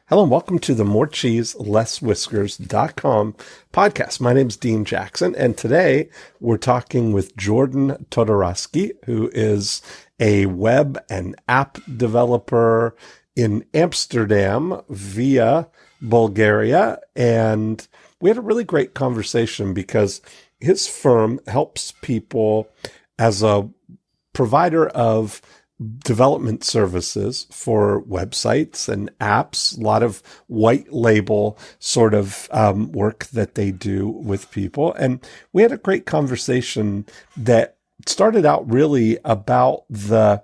Hello and welcome to the More Cheese Less Whiskers.com podcast. My name is Dean Jackson, and today we're talking with Jordan Todorovski, who is a web and app developer in Amsterdam via Bulgaria. And we had a really great conversation because his firm helps people as a provider of development services for websites and apps, a lot of white label sort of work that they do with people. And we had a great conversation that started out really about the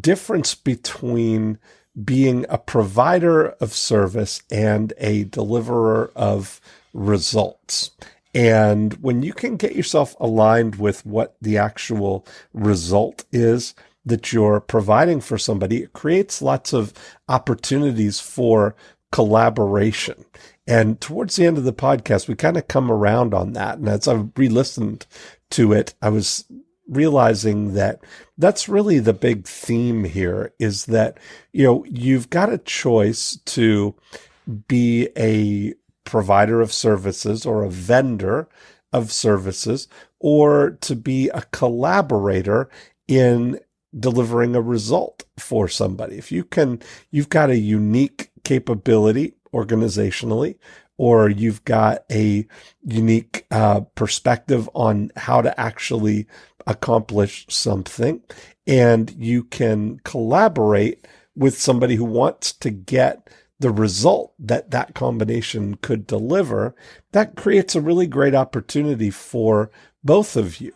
difference between being a provider of service and a deliverer of results. And when you can get yourself aligned with what the actual result is that you're providing for somebody, it creates lots of opportunities for collaboration. And towards the end of the podcast, we kind of come around on that. And as I re-listened to it, I was realizing that that's really the big theme here is that, you've got a choice to be a provider of services or a vendor of services, or to be a collaborator in delivering a result for somebody. If you've got a unique capability organizationally, or you've got a unique perspective on how to actually accomplish something, and you can collaborate with somebody who wants to get the result that combination could deliver, that creates a really great opportunity for both of you.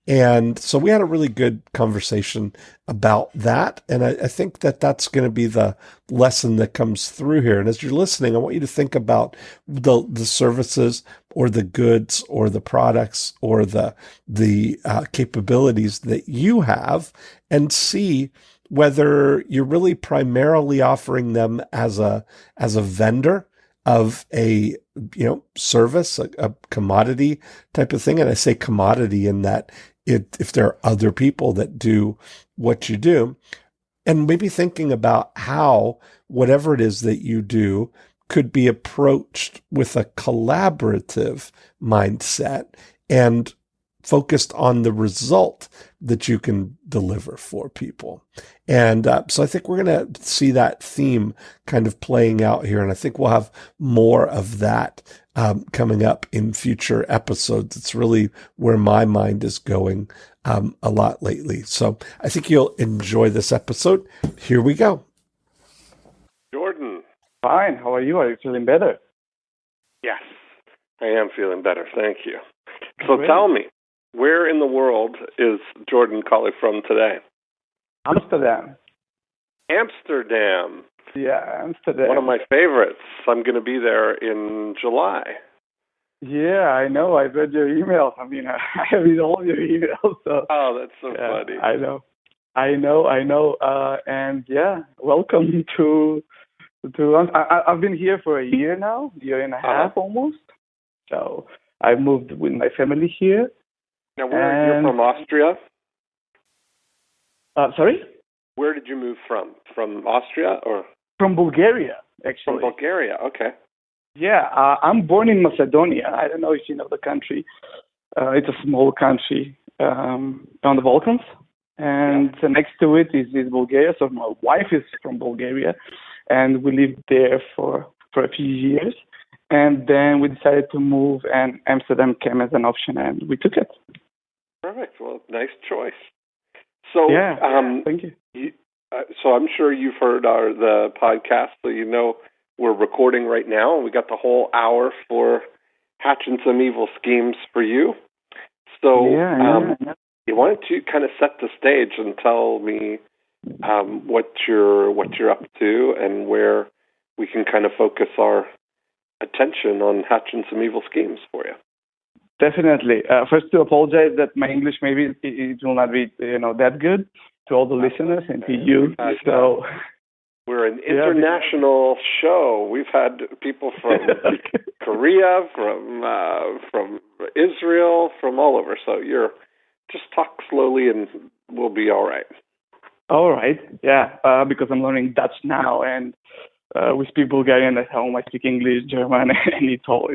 And so we had a really good conversation about that. And I think that that's going to be the lesson that comes through here. And as you're listening, I want you to think about the services or the goods or the products or the capabilities that you have, and see whether you're really primarily offering them as a vendor of a service, a commodity type of thing. And I say commodity in that if there are other people that do what you do, and maybe thinking about how whatever it is that you do could be approached with a collaborative mindset and focused on the result that you can deliver for people. And so I think we're going to see that theme kind of playing out here. And I think we'll have more of that coming up in future episodes. It's really where my mind is going a lot lately. So I think you'll enjoy this episode. Here we go. Jordan. Fine. How are you? Are you feeling better? Yes, I am feeling better. Thank you. So Great. Tell me, where in the world is Jordan calling from today? Amsterdam. Amsterdam. Yeah, Amsterdam. One of my favorites. I'm going to be there in July. Yeah, I know. I read your emails. I mean, I read all your emails. So. Oh, that's so funny. I know. And yeah, welcome to. I've been here for a year now, year and a half almost. So I moved with my family here. Now, you're from Austria? Sorry? Where did you move from? From Austria or? From Bulgaria, actually. From Bulgaria, okay. Yeah, I'm born in Macedonia. I don't know if you know the country. It's a small country on the Balkans. And next to it is Bulgaria. So my wife is from Bulgaria. And we lived there for a few years. And then we decided to move, and Amsterdam came as an option, and we took it. Perfect. Well, nice choice. So, thank you. So I'm sure you've heard the podcast, so you know we're recording right now, and we got the whole hour for hatching some evil schemes for you. So, you wanted to kind of set the stage and tell me what you're up to and where we can kind of focus our attention on hatching some evil schemes for you. Definitely. First, to apologize that my English maybe it will not be that good to all the listeners and to you. So we're an international show. We've had people from Korea, from Israel, from all over. So you're just talk slowly and we'll be all right. All right. Yeah, because I'm learning Dutch now, and we speak Bulgarian at home. I speak English, German, and it's all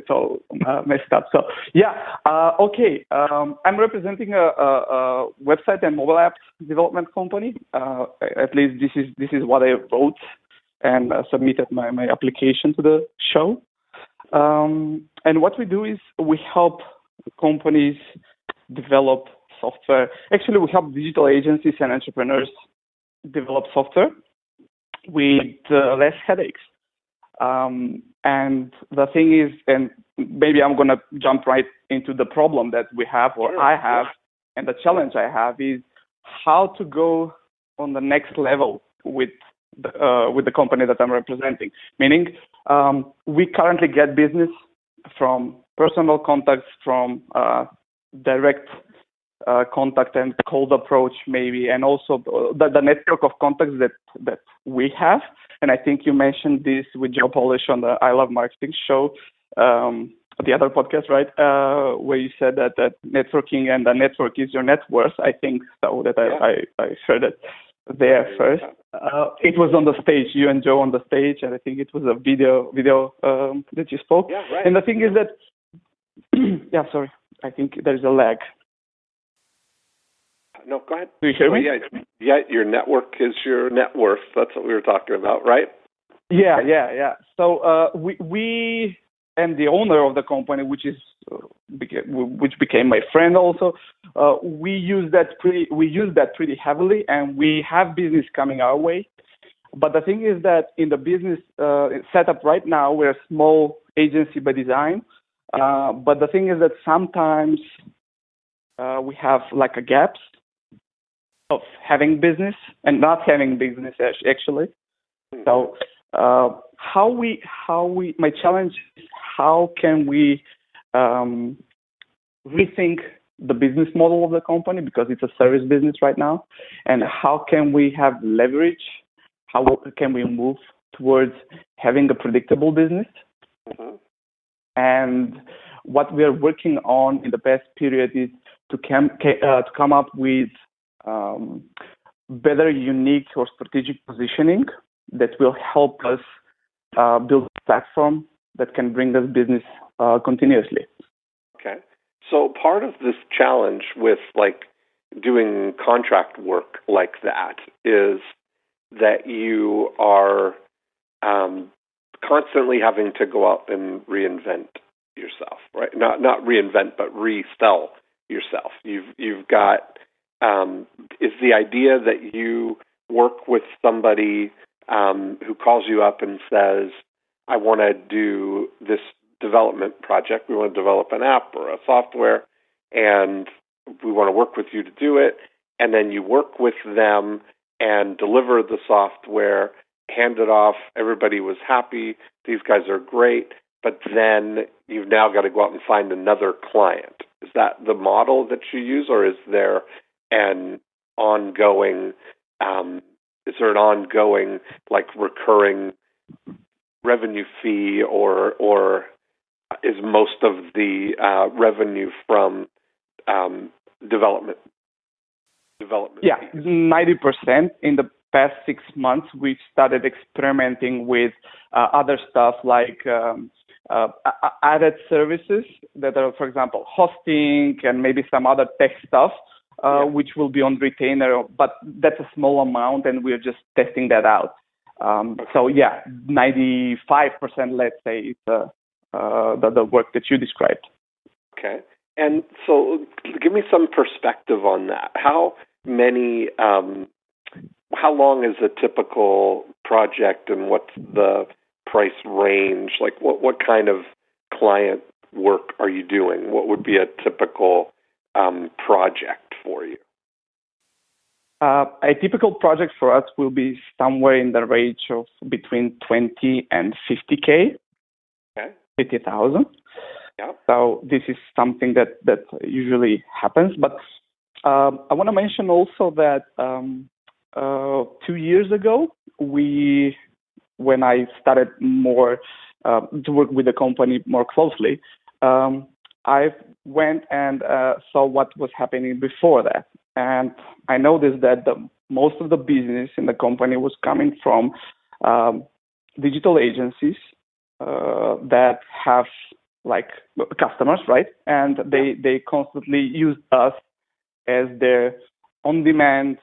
messed up. So yeah, okay. I'm representing a website and mobile app development company. At least this is what I wrote and submitted my application to the show. And what we do is we help companies develop software. Actually, we help digital agencies and entrepreneurs develop software with less headaches. And the thing is, and maybe I'm going to jump right into the problem that we have, or I have, and the challenge I have is how to go on the next level with the company that I'm representing. Meaning, we currently get business from personal contacts, from direct contact and cold approach maybe, and also the network of contacts that we have. And I think you mentioned this with Joe Polish on the I Love Marketing show, the other podcast, right? Where you said that networking and the network is your net worth. I think so that I heard it there first. It was on the stage, you and Joe on the stage, and I think it was a video that you spoke. Yeah, right. And the thing is that, sorry, I think there's a lag. No, go ahead. Do you hear me? Yeah, your network is your net worth. That's what we were talking about, right? Yeah. So we and the owner of the company, which became my friend also, we use that pretty heavily, and we have business coming our way. But the thing is that in the business setup right now, we're a small agency by design. But the thing is that sometimes we have like a gaps of having business and not having business actually. So my challenge is how can we rethink the business model of the company, because it's a service business right now, and how can we have leverage? How can we move towards having a predictable business? Mm-hmm. And what we are working on in the past period is to come up with better unique or strategic positioning that will help us build a platform that can bring us business continuously. Okay. So part of this challenge with like doing contract work like that is that you are constantly having to go out and reinvent yourself, right? Not reinvent, but resell yourself. You've got is the idea that you work with somebody who calls you up and says, I want to do this development project. We want to develop an app or a software, and we want to work with you to do it. And then you work with them and deliver the software, hand it off. Everybody was happy. These guys are great. But then you've now got to go out and find another client. Is that the model that you use, or is there an ongoing like recurring revenue fee, or is most of the revenue from development? Yeah, 90%. In the past 6 months, we've started experimenting with other stuff like added services that are, for example, hosting and maybe some other tech stuff, which will be on retainer, but that's a small amount, and we're just testing that out. So yeah, 95%, let's say, is the work that you described. Okay. And so give me some perspective on that. How long is a typical project, and what's the price range? Like what kind of client work are you doing? What would be a typical project for you? A typical project for us will be somewhere in the range of between 20 and 50K, okay. 50,000. Yeah. So this is something that usually happens. But I want to mention also that 2 years ago, when I started more to work with the company more closely, I went and saw what was happening before that. And I noticed that most of the business in the company was coming from digital agencies that have like customers, right? And they constantly use us as their on-demand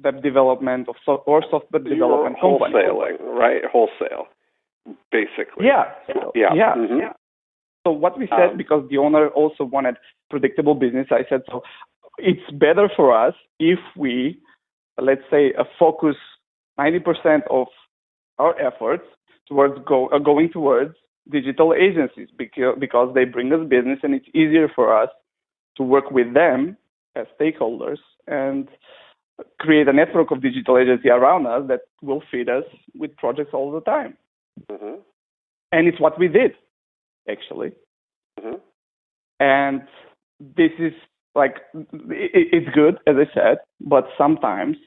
web development or software development company. Wholesaling, right? Wholesale, basically. Yeah. Mm-hmm. So what we said, because the owner also wanted predictable business, I said, so it's better for us if we, let's say, focus 90% of our efforts towards going towards digital agencies because they bring us business and it's easier for us to work with them as stakeholders and create a network of digital agency around us that will feed us with projects all the time. Mm-hmm. And it's what we did, actually. Mm-hmm. And this is like, it's good, as I said, but sometimes,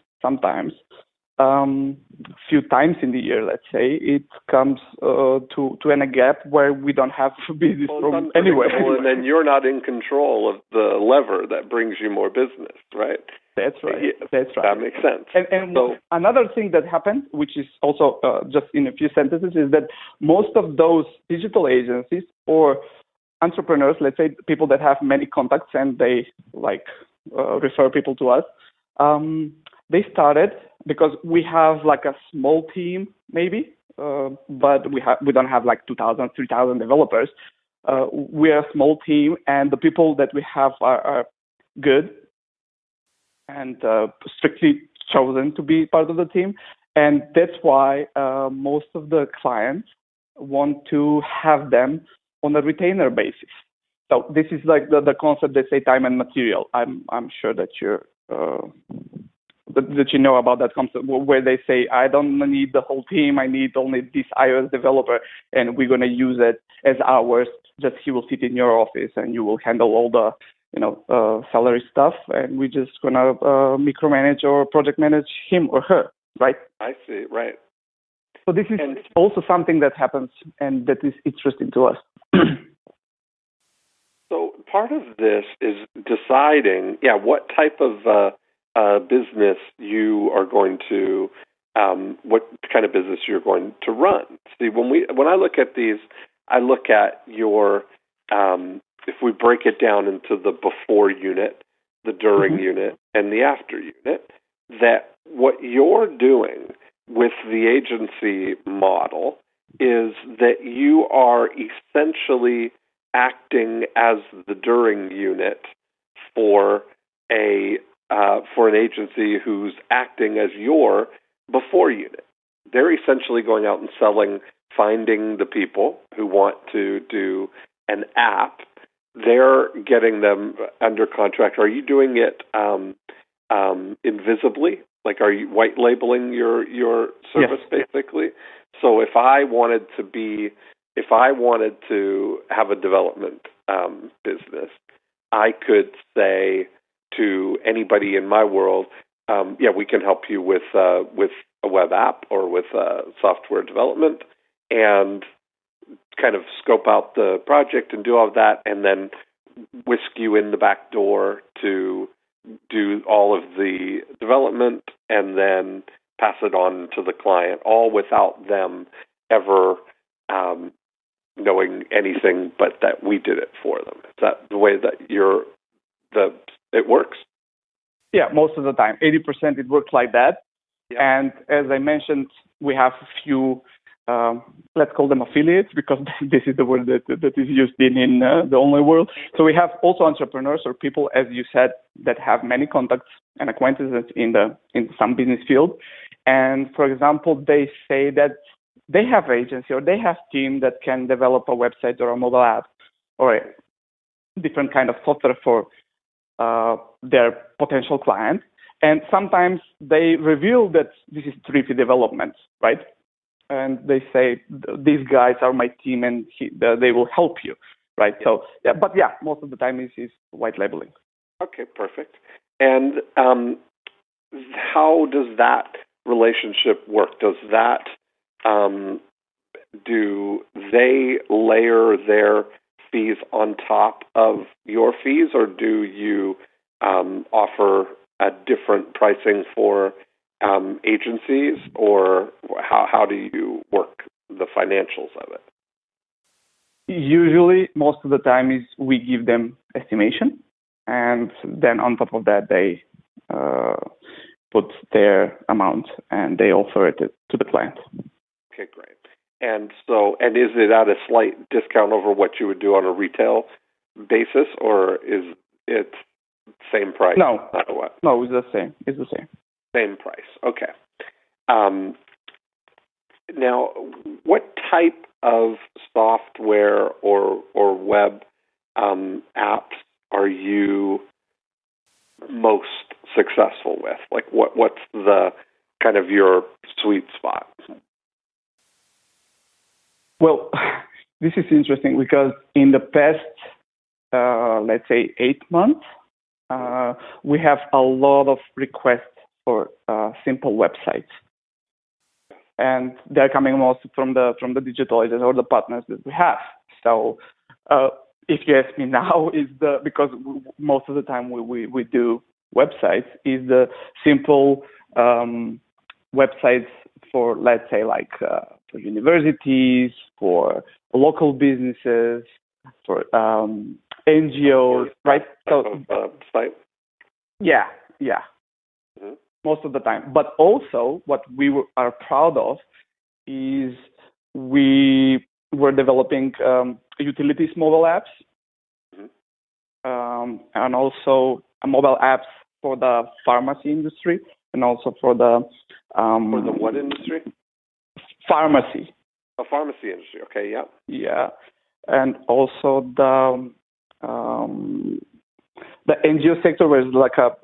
few times in the year, let's say, it comes to a gap where we don't have business from anywhere. And then you're not in control of the lever that brings you more business, right? That's right. Yeah, that's right. That makes sense. And so, another thing that happened, which is also just in a few sentences, is that most of those digital agencies or entrepreneurs, let's say people that have many contacts and they refer people to us, they started because we have like a small team maybe, but we don't have like 2,000, 3,000 developers. We're a small team and the people that we have are good and strictly chosen to be part of the team. And that's why most of the clients want to have them on a retainer basis. So this is like the concept they say time and material. I'm sure that that you know about that concept where they say I don't need the whole team. I need only this iOS developer, and we're gonna use it as ours. Just he will sit in your office, and you will handle all the salary stuff, and we're just gonna micromanage or project manage him or her, right? I see, right. So this is also something that happens, and that is interesting to us. So part of this is deciding, what type of business you are going to, what kind of business you're going to run. See, when I look at these, I look at your, if we break it down into the before unit, the during unit, and the after unit, that what you're doing with the agency model is that you are essentially acting as the during unit for an agency who's acting as your before unit. They're essentially going out and selling, finding the people who want to do an app. They're getting them under contract. Are you doing it invisibly? Like, are you white labeling your service, yes, basically? So if I wanted to have a development business, I could say to anybody in my world, we can help you with a web app or with software development, and kind of scope out the project and do all of that, and then whisk you in the back door to do all of the development and then pass it on to the client, all without them ever knowing anything but that we did it for them. Is that the way that it works? Yeah, most of the time. 80% it works like that. Yeah. And as I mentioned, we have a few, let's call them affiliates, because this is the word that is used in the online world. So we have also entrepreneurs or people, as you said, that have many contacts and acquaintances in some business field. And for example, they say that they have agency or they have team that can develop a website or a mobile app or a different kind of software for their potential client. And sometimes they reveal that this is tricky development, right? And they say, these guys are my team and they will help you, right? Yeah. So, most of the time is white labeling. Okay, perfect. And how does that relationship work? Does that, do they layer their fees on top of your fees, or do you offer a different pricing for agencies, or how do you work the financials of it? Usually, most of the time is we give them estimation, and then on top of that, they put their amount and they offer it to the client. Okay, great. And is it at a slight discount over what you would do on a retail basis, or is it same price? No, no matter what? No, it's the same. It's the same. Same price. Okay. Now, what type of software or web apps are you most successful with? Like, what's the kind of your sweet spot? Well, this is interesting because in the past, let's say 8 months, we have a lot of requests for simple websites, and they're coming mostly from the digital agents or the partners that we have. So, if you ask me now, because most of the time we do websites, is the simple websites for, let's say, like for universities, for local businesses, for NGOs, right? So, site. Yeah. Mm-hmm. Most of the time. But also, what we are proud of is we were developing utilities mobile apps, and also mobile apps for the pharmacy industry, and also for the what industry? Pharmacy. A pharmacy industry. Okay. Yeah. Yeah, and also the NGO sector was like a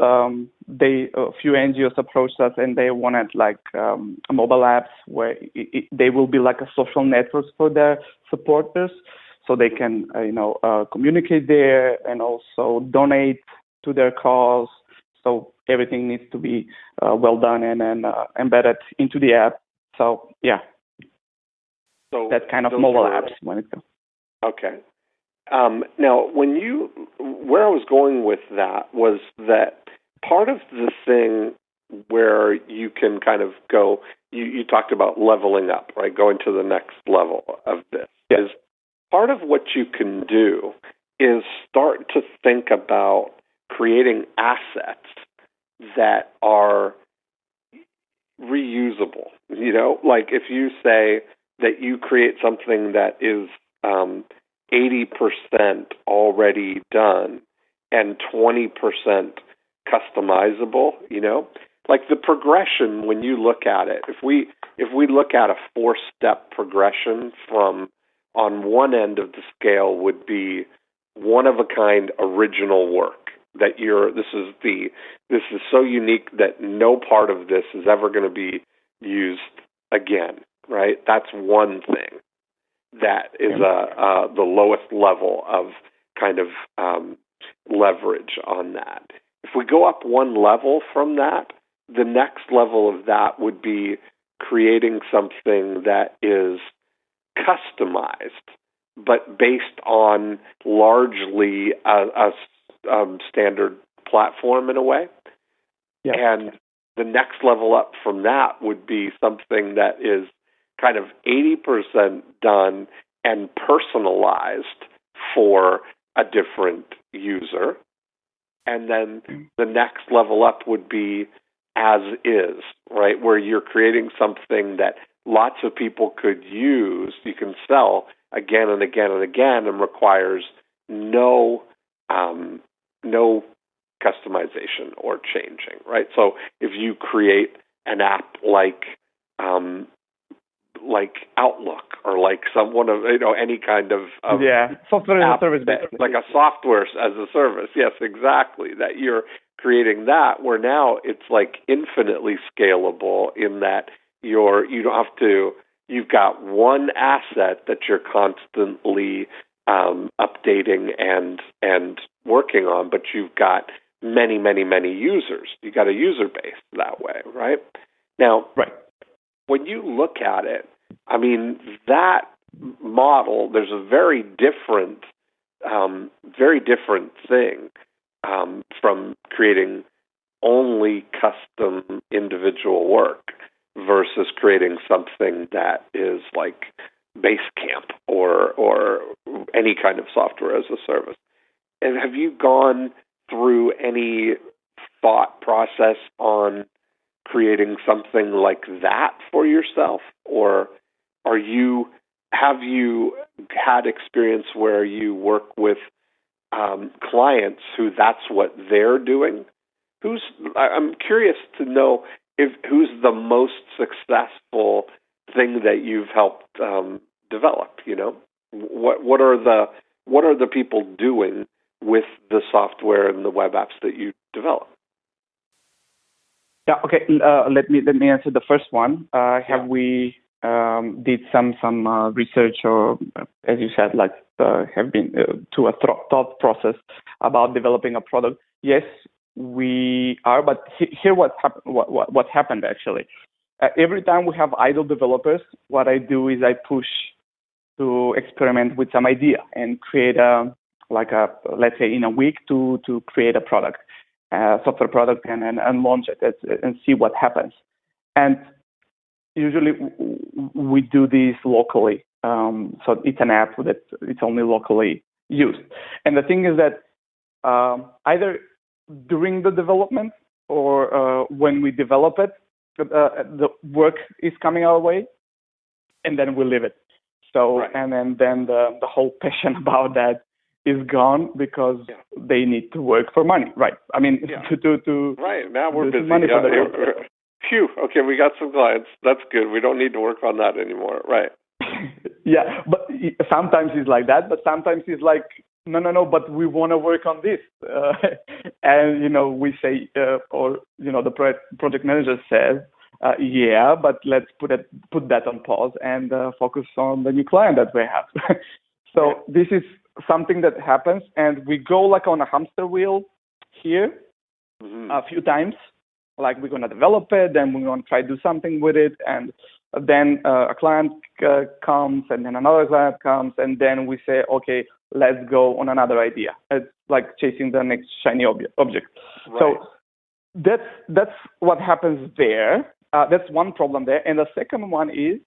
few NGOs approached us and they wanted like mobile apps where they will be like a social networks for their supporters, so they can communicate there and also donate to their cause. So everything needs to be well done and embedded into the app. So yeah, so that kind of mobile apps when it comes. Okay. Now, where I was going with that was that part of the thing where you can kind of go, you talked about leveling up, right? Going to the next level of this. Yes. Is part of what you can do is start to think about creating assets that are reusable. Like if you say that you create something that is 80% already done and 20% customizable, like the progression when you look at it, if we look at a 4-step progression from on one end of the scale would be one of a kind original work that this is so unique that no part of this is ever going to be used again, right? That's one thing. That is the lowest level of kind of leverage on that. If we go up one level from that, the next level of that would be creating something that is customized, but based on largely a standard platform in a way. Yeah. And the next level up from that would be something that is kind of 80% done and personalized for a different user. And then the next level up would be as is, right? Where you're creating something that lots of people could use, you can sell again and again and again, and requires no customization or changing, right? So if you create an app like Outlook or like someone of any kind of software as a service, basically. Like a software as a service. Yes, exactly. That you're creating that where now it's like infinitely scalable in that you've got one asset that you're constantly updating and working on, but you've got many, many, many users. You got a user base that way, right? Now, right. When you look at it, I mean, that model, there's a very different thing from creating only custom individual work. versus creating something that is like Basecamp or any kind of software as a service. And have you gone through any thought process on creating something like that for yourself, or have you had experience where you work with clients who that's what they're doing? I'm curious to know who's the most successful thing that you've helped develop. You know, what are the people doing with the software and the web apps that you develop? Yeah. Okay. Let me answer the first one. We did some research, or as you said, like have been to a thought process about developing a product? Yes, we are. But here, what happened actually? Every time we have idle developers, what I do is I push to experiment with some idea and create let's say in a week to create a product. Software product and launch it and see what happens. And usually we do this locally. So it's an app that it's only locally used. And the thing is that either during the development or when we develop it, the work is coming our way, and then we leave it. So right. And then the whole passion about that is gone because they need to work for money, right? I mean, to right now we're busy. Money for Phew. Okay, we got some clients. That's good. We don't need to work on that anymore, right? Yeah, but sometimes it's like that. But sometimes it's like, no. But we want to work on this, and we say, or the project manager says, but let's put that on pause and focus on the new client that we have. So this is something that happens, and we go like on a hamster wheel here a few times. Like we're going to develop it, then we're going to try to do something with it, and then a client comes, and then another client comes, and then we say, okay, let's go on another idea. It's like chasing the next shiny object. Right. So that's what happens there. That's one problem there. And the second one is,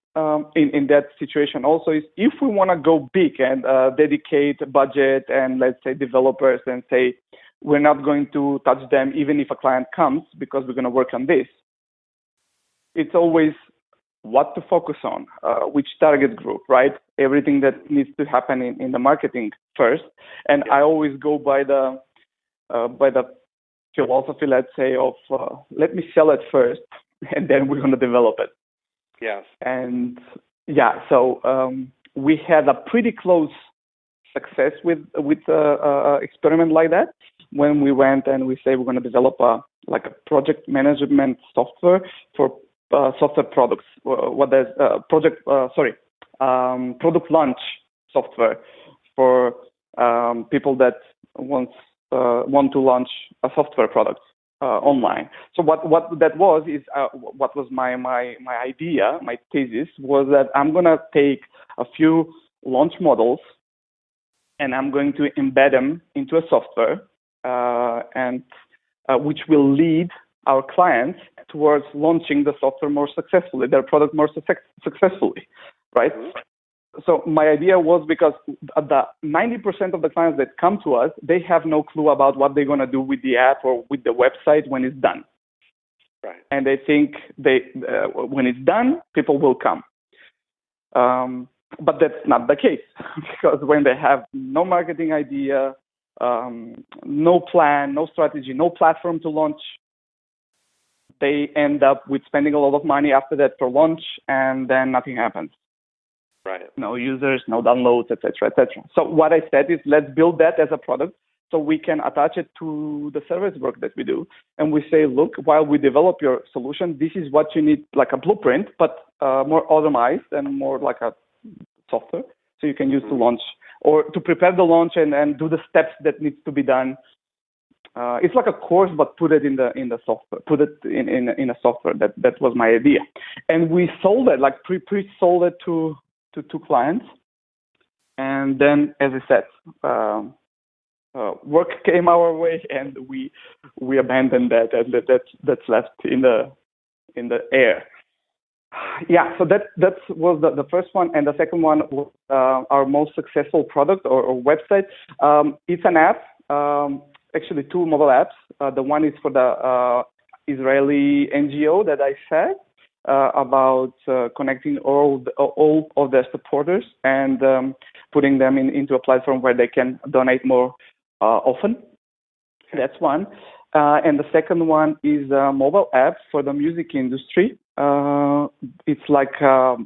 in that situation also, is if we want to go big and dedicate budget and let's say developers and say we're not going to touch them even if a client comes because we're going to work on this. It's always what to focus on, which target group, right? Everything that needs to happen in the marketing first. And I always go by the philosophy, let's say, of let me sell it first, and then we're going to develop it. Yes. And so we had a pretty close success with experiment like that when we went and we say we're going to develop a project management software for software products. Product launch software for people that want to launch a software product online. So what that was is what was my idea, my thesis was that I'm going to take a few launch models and I'm going to embed them into a software and which will lead our clients towards launching the software more successfully, their product more successfully, right? Mm-hmm. So my idea was because the 90% of the clients that come to us, they have no clue about what they're going to do with the app or with the website when it's done. Right. And they think when it's done, people will come. But that's not the case because when they have no marketing idea, no plan, no strategy, no platform to launch, they end up with spending a lot of money after that for launch, and then nothing happens. Right. No users, no downloads, etc., etc. So what I said is let's build that as a product so we can attach it to the service work that we do. And we say, look, while we develop your solution, this is what you need, like a blueprint, but more automized and more like a software so you can use to launch or to prepare the launch and do the steps that needs to be done. It's like a course, but put it in the software. Put it in a software. That was my idea, and we sold it, like pre-sold it to 2 clients, and then, as I said, work came our way, and we abandoned that, and that's left in the air. Yeah, so that was the first one, and the second one was our most successful product or website. It's an app, actually two mobile apps. The one is for the Israeli NGO that I said about connecting all of their supporters and putting them into a platform where they can donate more often. That's one. And the second one is a mobile app for the music industry. It's like app.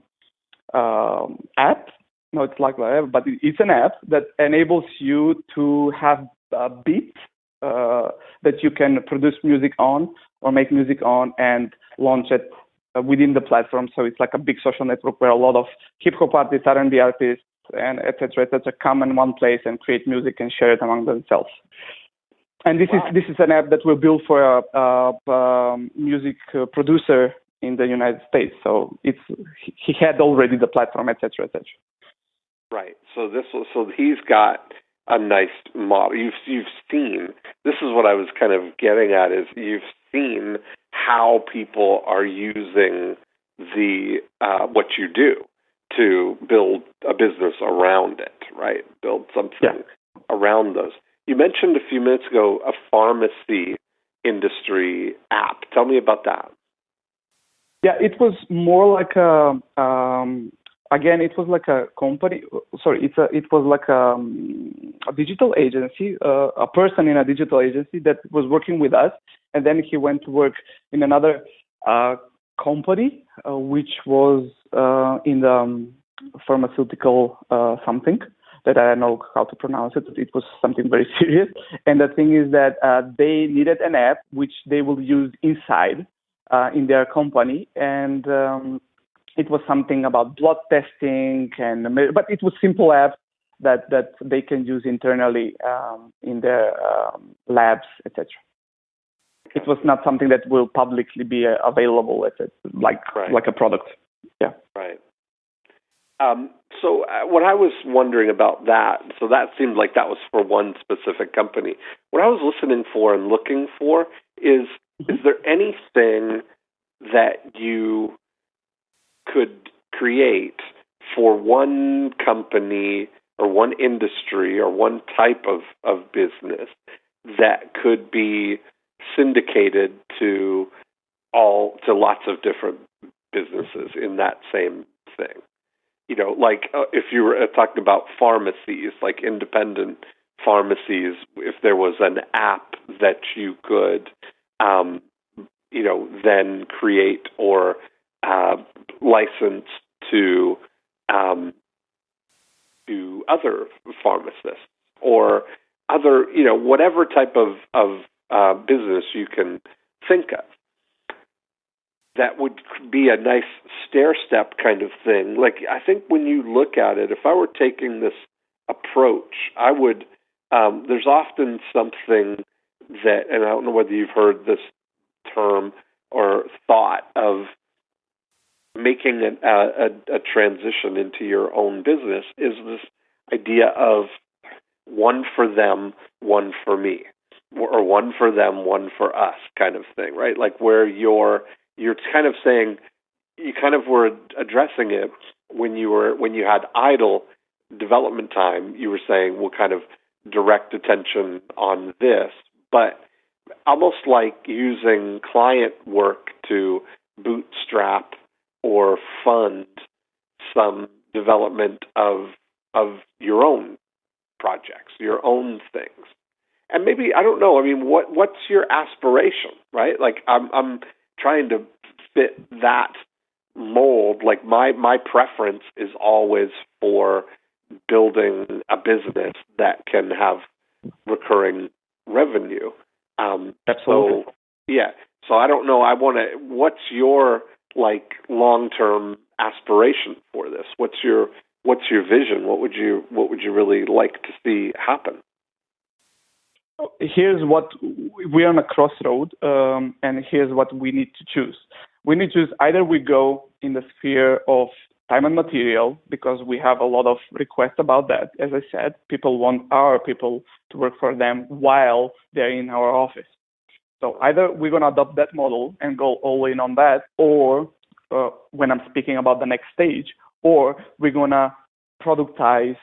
No, it's like whatever, but it's an app that enables you to have beats that you can produce music on or make music on and launch it within the platform. So it's like a big social network where a lot of hip hop artists, R&B artists, and et cetera, come in one place and create music and share it among themselves. And this is an app that we built for a music producer in the United States. So he had already the platform, et cetera, et cetera. Right. So he's got a nice model. You've seen, this is what I was kind of getting at, is you've seen how people are using the what you do to build a business around it, right? Build something around those. You mentioned a few minutes ago a pharmacy industry app. Tell me about that. Yeah, it was more like again, it was like a company. Sorry, it was like a digital agency, a person in a digital agency that was working with us, and then he went to work in another company, which was in the pharmaceutical something that I don't know how to pronounce it. It was something very serious. And the thing is that they needed an app which they will use inside in their company, and it was something about blood testing, but it was simple app that they can use internally in their labs, etc. It was not something that will publicly be available as like a product. Yeah. Right. So what I was wondering about that, so that seemed like that was for one specific company. What I was listening for and looking for is there anything that you could create for one company or one industry or one type of business that could be syndicated to lots of different businesses in that same thing? You know, like if you were talking about pharmacies, like independent pharmacies, if there was an app that you could, then create or license to other pharmacists or other, whatever type of business you can think of. That would be a nice stair-step kind of thing. Like, I think when you look at it, if I were taking this approach, I would, there's often something that, and I don't know whether you've heard this term or thought of making a transition into your own business, is this idea of one for them, one for me, or one for them, one for us kind of thing, right? Like where you're kind of saying, you kind of were addressing it when you had idle development time. You were saying, we'll kind of direct attention on this, but almost like using client work to bootstrap or fund some development of your own projects, your own things. And maybe, I don't know, I mean, what's your aspiration, right? Like I'm trying to fit that mold. Like my preference is always for building a business that can have recurring revenue. Absolutely. So I don't know. What's your like long-term aspiration for this? What's your vision? What would you really like to see happen? Here's what we're on a crossroad, and here's what we need to choose. We need to choose either we go in the sphere of time and material, because we have a lot of requests about that. As I said, people want our people to work for them while they're in our office. So either we're going to adopt that model and go all in on that, or when I'm speaking about the next stage, or we're gonna productize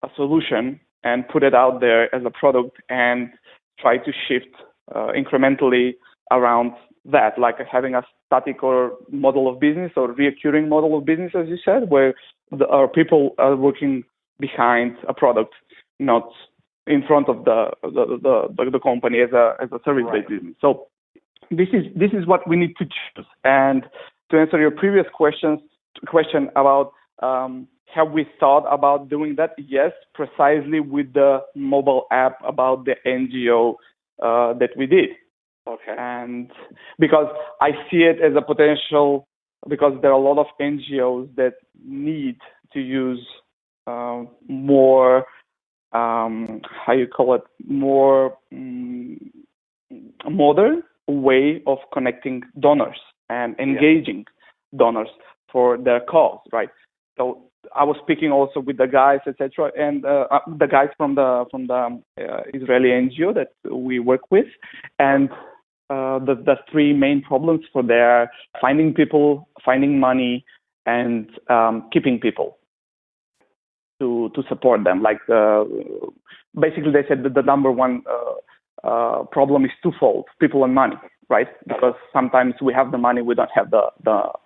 a solution and put it out there as a product and try to shift incrementally around that, like having a static or model of business or reoccurring model of business, as you said, where our people are working behind a product, not in front of the company as a service-based business. So this is what we need to choose. And to answer your previous question about have we thought about doing that? Yes, precisely with the mobile app about the NGO that we did. Okay. And because I see it as a potential, because there are a lot of NGOs that need to use more, more modern way of connecting donors and engaging donors for their cause, right? So I was speaking also with the guys, etc., and the guys from the Israeli NGO that we work with, and the three main problems for their finding people, finding money, and keeping people to support them. Like basically, they said that the number one problem is twofold: people and money, right? Because sometimes we have the money, we don't have the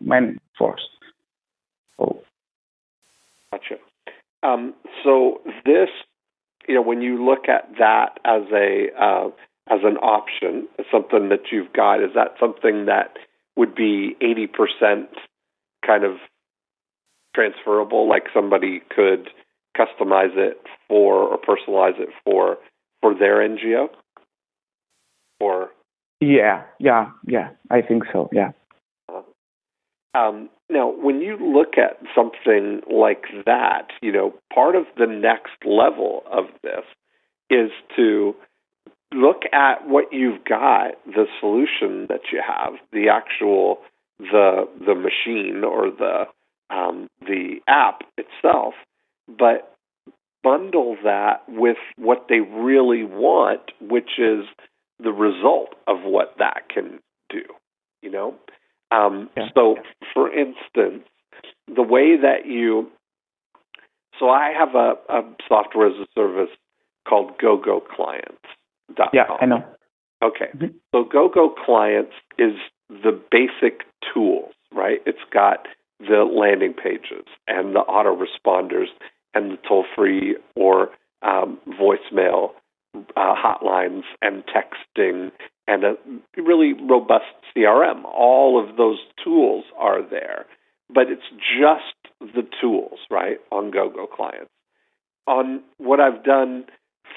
manforce. So. Gotcha. So this, when you look at that as an option, something that you've got, is that something that would be 80% kind of transferable? Like somebody could customize it or personalize it for their NGO? Or yeah, I think so. Yeah. Now, when you look at something like that, part of the next level of this is to look at what you've got, the solution that you have, the actual the machine or the app itself, but bundle that with what they really want, which is the result of what that can do. So, for instance, the way that so I have a software as a service called GoGoClients.com. Yeah, I know. Okay. Mm-hmm. So GoGo Clients is the basic tools, right? It's got the landing pages and the autoresponders and the toll-free or voicemail hotlines and texting and a really robust CRM. All of those tools are there, but it's just the tools, right, on GoGo Clients. On what I've done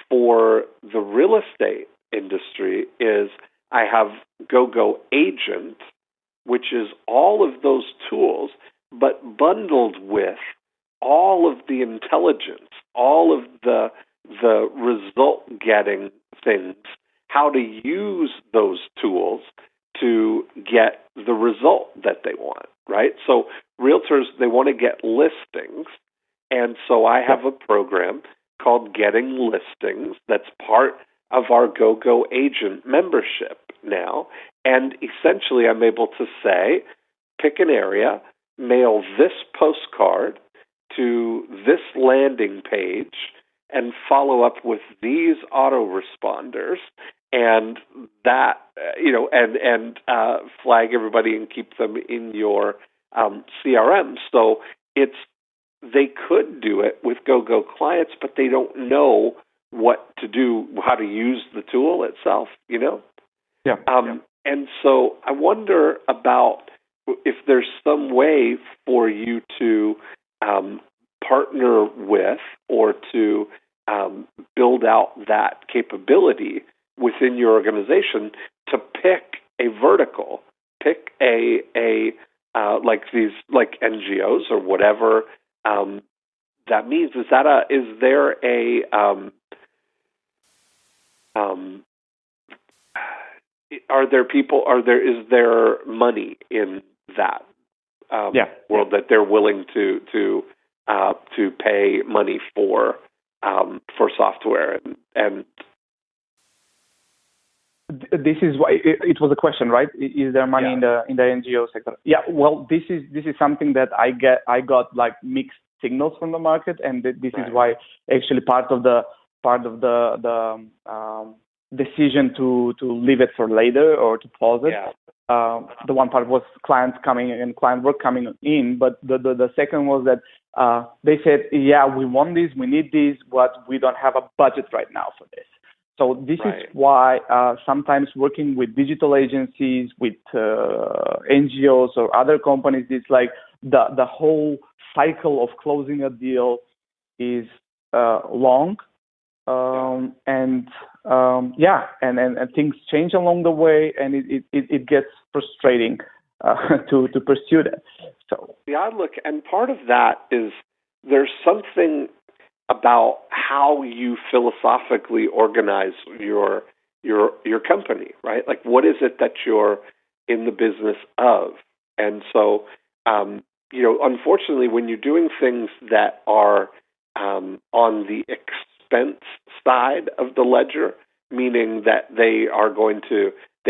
for the real estate industry is I have GoGo Agent, which is all of those tools, but bundled with all of the intelligence, all of the result-getting things, how to use those tools to get the result that they want, right? So realtors, they want to get listings, and so I have a program called Getting Listings that's part of our GoGo Agent membership now, and essentially I'm able to say, pick an area, mail this postcard to this landing page, and follow up with these autoresponders, and that, and flag everybody and keep them in your CRM. So they could do it with GoGo Clients, but they don't know what to do, how to use the tool itself, Yeah. And so I wonder about if there's some way for you to partner with or to build out that capability within your organization to pick a vertical, pick a like these like NGOs or whatever that means. Is there is there money in that world that they're willing to pay money for software and this is why it was a question, right? Is there money in the NGO sector? Yeah. Well, this is something that I got like mixed signals from the market, and this is why actually part of the decision to leave it for later or to pause it. Yeah. The one part was clients coming and client work coming in, but the second was that they said, yeah, we want this, we need this, but we don't have a budget right now for this. So this is why sometimes working with digital agencies, with NGOs or other companies, it's like the whole cycle of closing a deal is long, and things change along the way, and it gets frustrating to pursue that. So look, and part of that is there's something about how you philosophically organize your company, right? Like, what is it that you're in the business of? And so, unfortunately, when you're doing things that are on the expense side of the ledger, meaning that they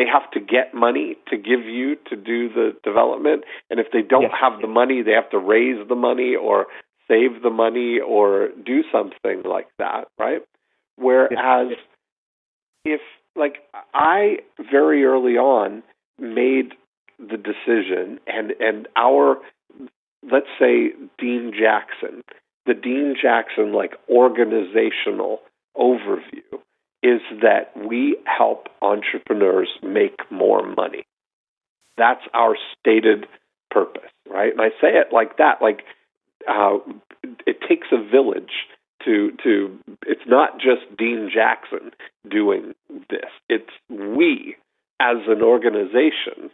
have to get money to give you to do the development, and if they don't have the money, they have to raise the money or save the money or do something like that, right? Whereas if, like, I very early on made the decision, and our, let's say, Dean Jackson, the Dean Jackson, like, organizational overview is that we help entrepreneurs make more money. That's our stated purpose, right? And I say it like that, like, it takes a village to it's not just Dean Jackson doing this. It's we as an organization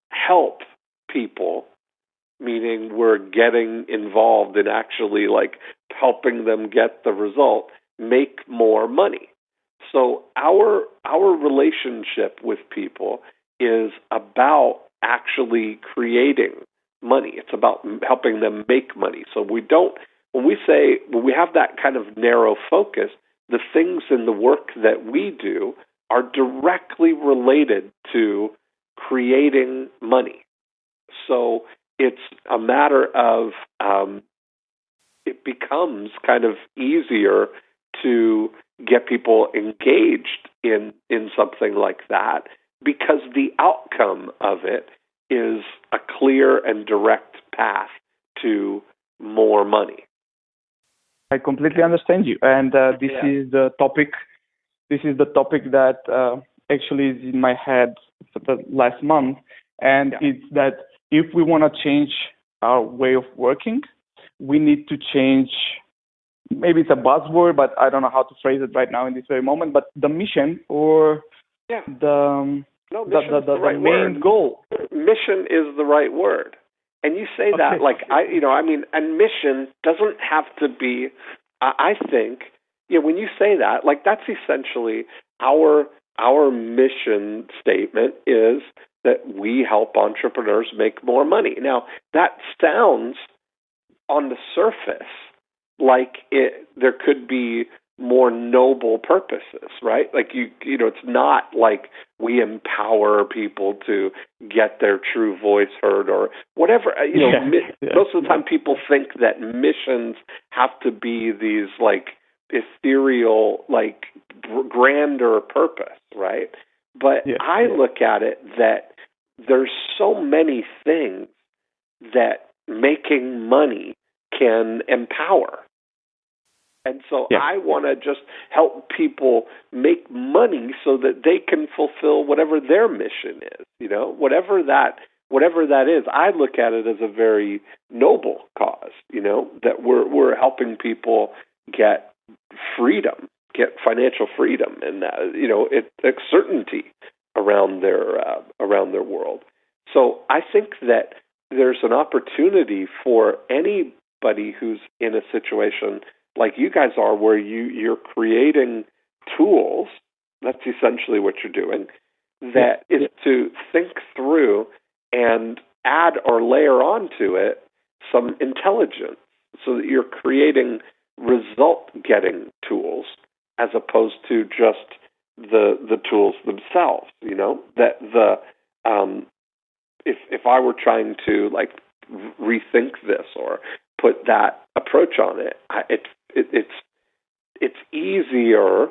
help people, meaning we're getting involved in actually like helping them get the result, make more money. So our relationship with people is about actually creating money. It's about helping them make money. So when we have that kind of narrow focus, the things in the work that we do are directly related to creating money. So it's a matter of it becomes kind of easier to get people engaged in something like that because the outcome of it is a clear and direct path to more money. I completely understand you, and this is the topic. This is the topic that actually is in my head for the last month, and it's that if we want to change our way of working, we need to change. Maybe it's a buzzword, but I don't know how to phrase it right now in this very moment. But the mission or the main goal. Mission is the right word. And you say that and mission doesn't have to be, I think, when you say that, like that's essentially our mission statement is that we help entrepreneurs make more money. Now, that sounds on the surface like there could be more noble purposes, right? Like it's not like we empower people to get their true voice heard or whatever. Most of the time people think that missions have to be these like ethereal, like grander purpose, right? But I look at it that there's so many things that making money can empower. And so I want to just help people make money so that they can fulfill whatever their mission is, whatever that is. I look at it as a very noble cause, that we're helping people get freedom, get financial freedom, and it's certainty around their world. So I think that there's an opportunity for anybody who's in a situation like you guys are, where you're creating tools. That's essentially what you're doing. That is to think through and add or layer onto it some intelligence, so that you're creating result-getting tools as opposed to just the tools themselves. That if I were trying to like rethink this or put that approach on it, it's easier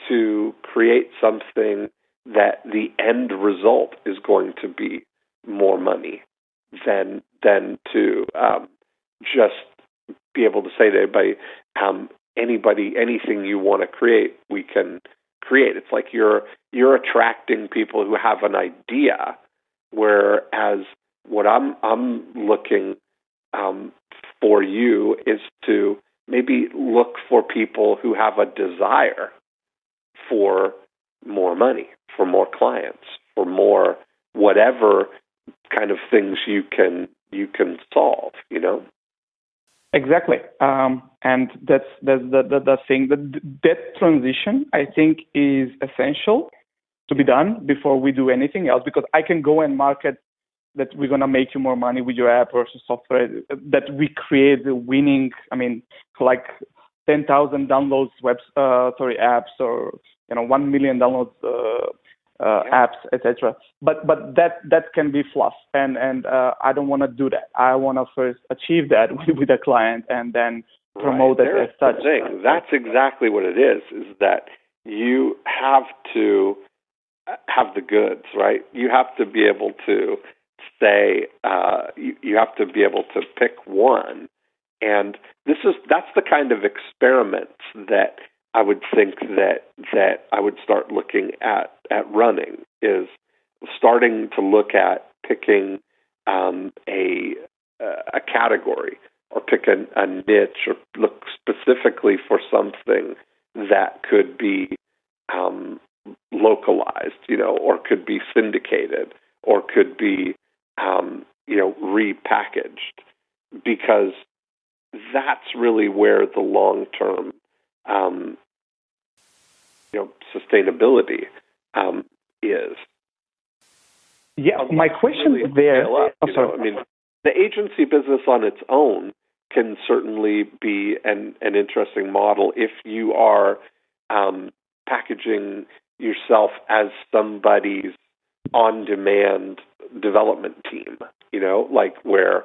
to create something that the end result is going to be more money than to just be able to say to anybody, anything you want to create, we can create. It's like you're attracting people who have an idea, whereas what I'm looking for you is to maybe look for people who have a desire for more money, for more clients, for more whatever kind of things you can solve. Exactly, and that's the thing. That transition, I think, is essential to be done before we do anything else. Because I can go and market that we're gonna make you more money with your app or software, that we create the winning. I mean, like 10,000 downloads apps, or 1 million downloads apps, etc. But that can be fluff, and I don't want to do that. I want to first achieve that with a client and then promote it as such. That's exactly what it is that you have to have the goods, right? You have to be able to say, you have to be able to pick one. And that's the kind of experiments that I would think that I would start looking at running, is starting to look at picking a category, or pick a niche, or look specifically for something that could be localized, or could be syndicated, or could be repackaged, because that's really where the long-term sustainability is. Yeah, my question really there. The agency business on its own can certainly be an interesting model if you are packaging yourself as somebody's on-demand development team. Like where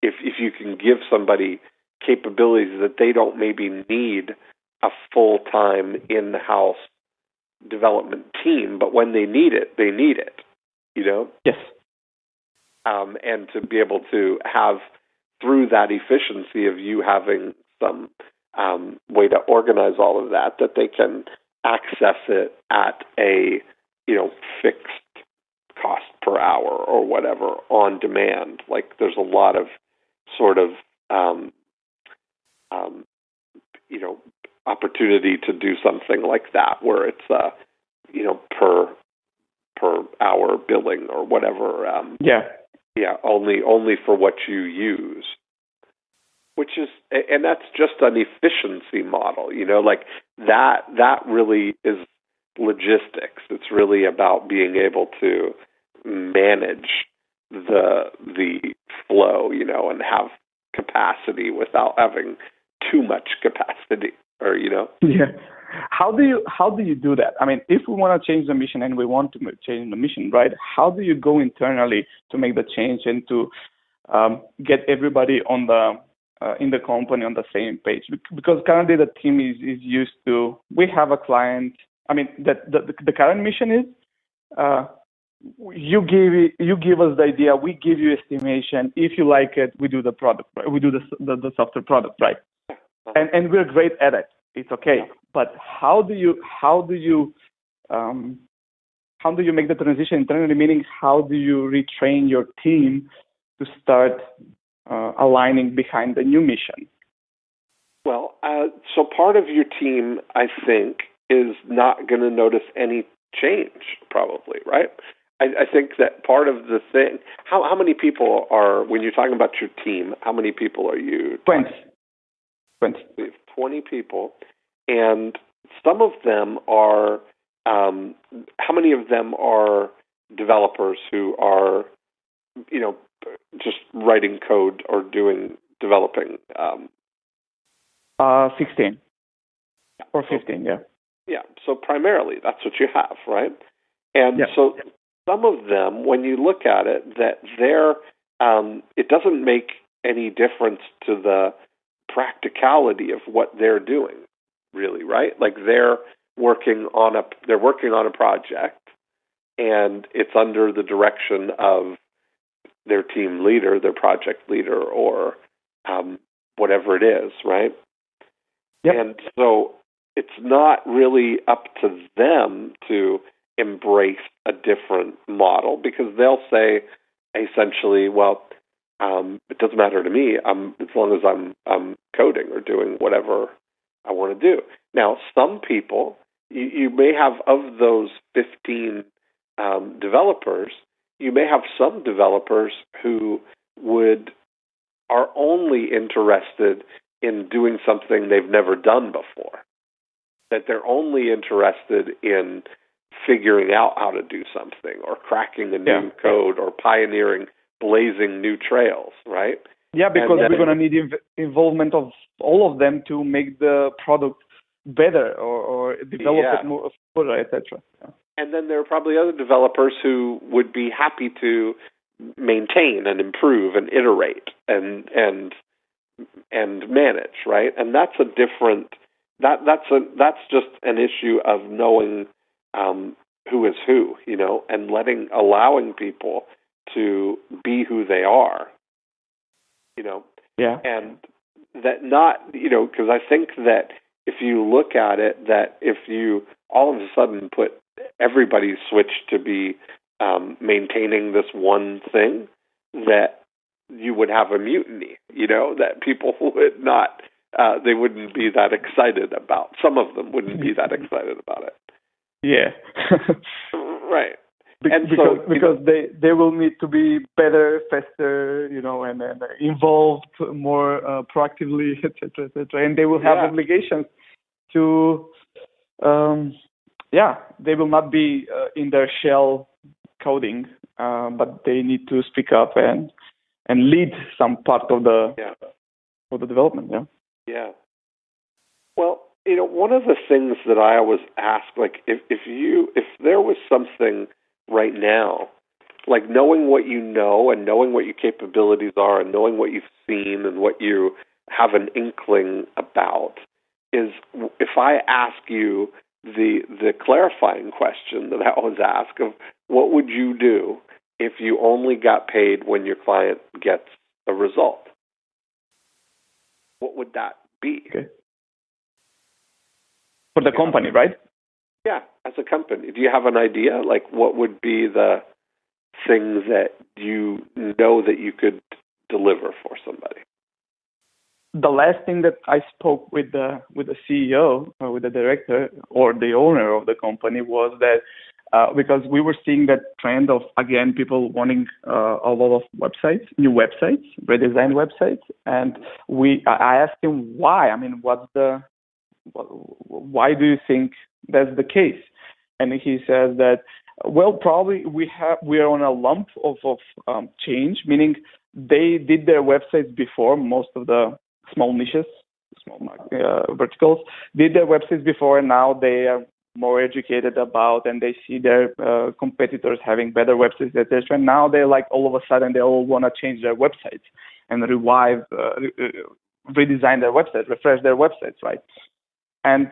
if you can give somebody capabilities that they don't maybe need a full-time in-house development team, but when they need it, they need it. Yes. And to be able to have, through that efficiency of you having some way to organize all of that they can access it at a fixed cost per hour or whatever, on demand. Like there's a lot of sort of opportunity to do something like that, where it's per hour billing or whatever. Only for what you use, which is, and that's just an efficiency model. Like that really is logistics. It's really about being able to manage the flow, and have capacity without having too much capacity, or Yeah. How do you do that? I mean, if we want to change the mission, and we want to change the mission, right? How do you go internally to make the change and to get everybody on the in the company on the same page? Because currently the team is used to, we have a client. I mean, the current mission is you give us the idea, we give you estimation. If you like it, we do the product, right? We do the software product, right? And we're great at it. It's okay. But how do you make the transition internally? Meaning, how do you retrain your team to start aligning behind the new mission? Well, so part of your team, I think, is not going to notice any change, probably, right? I think that part of the thing. How many people are, when you're talking about your team, how many people are you? 20. We have 20 people, and some of them are. How many of them are developers who are, just writing code or developing? 16 or 15, yeah. Yeah. So primarily, that's what you have, right? And so some of them, when you look at it, that it doesn't make any difference to the practicality of what they're doing, really, right? Like they're working on a project, and it's under the direction of their team leader, their project leader, or whatever it is, right? Yep. And so it's not really up to them to embrace a different model, because they'll say essentially, well, it doesn't matter to me, as long as I'm coding or doing whatever I want to do. Now, some people, you may have, of those 15 developers, you may have some developers who are only interested in doing something they've never done before, that they're only interested in figuring out how to do something, or cracking a new code, or pioneering, blazing new trails, right? Yeah, because we're going to need involvement of all of them to make the product better, or develop it more further, etc. Yeah. And then there are probably other developers who would be happy to maintain and improve and iterate and manage, right? And that's a different. That's just an issue of knowing who is who, and allowing people to be who they are, Yeah. And that not, because I think that if you look at it, that if you all of a sudden put everybody switch to be maintaining this one thing, that you would have a mutiny, that people would not, they wouldn't be that excited about. Some of them wouldn't be that excited about it. Yeah. Right. Because they will need to be better, faster, and involved more proactively, etc., etc. And they will have obligations to, they will not be in their shell coding, but they need to speak up and lead some part of the development. Yeah. Yeah. Well, one of the things that I always ask, like, if there was something right now, like knowing what you know and knowing what your capabilities are and knowing what you've seen and what you have an inkling about, is if I ask you the clarifying question that I always ask of what would you do if you only got paid when your client gets a result? What would that be? Okay. For the company, right? Yeah, as a company. Do you have an idea? Like, what would be the things that you know that you could deliver for somebody? The last thing that I spoke with the CEO, or with the director, or the owner of the company, was that because we were seeing that trend of, again, people wanting a lot of websites, new websites, redesigned websites, and I asked him why. I mean, why do you think that's the case? And he says that, well, probably we are on a lump of change, meaning they did their websites before. Most of the small niches, verticals, did their websites before, and now they are more educated about, and they see their competitors having better websites, etc. And now they're like, all of a sudden, they all want to change their websites and redesign their websites, refresh their websites, right? And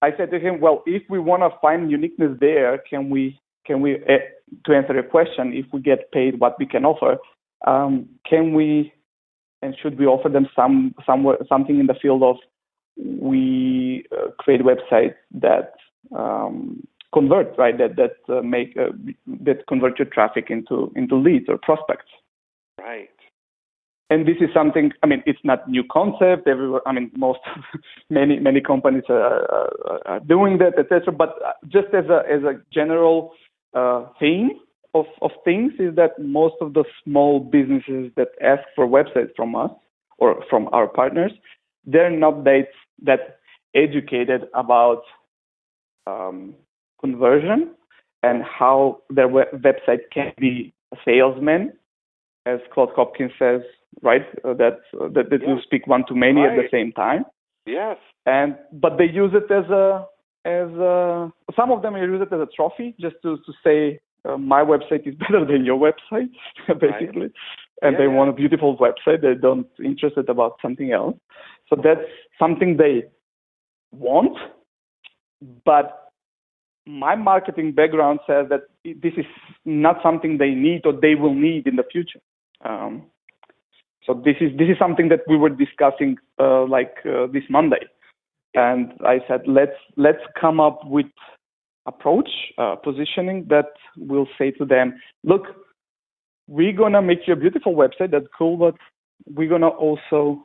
I said to him, well, if we want to find uniqueness there, can we, to answer your question, if we get paid what we can offer, can we and should we offer them something in the field of we create websites that convert, right? That convert your traffic into leads or prospects. Right. And this is something, I mean, it's not new concept. Everywhere, I mean, many companies are doing that, etc. But just as a general theme of things is that most of the small businesses that ask for websites from us or from our partners, they're not that educated about conversion and how their website can be a salesman, as Claude Hopkins says, right? That you speak one to many at the same time. Yes. But they use it as a as some of them use it as a trophy, just to say my website is better than your website, basically. Right. And they want a beautiful website. They don't interested about something else. So that's something they want, but my marketing background says that this is not something they need or they will need in the future. So this is something that we were discussing this Monday, and I said let's come up with approach, positioning that will say to them, look, we're gonna make you a beautiful website. That's cool, but we're gonna also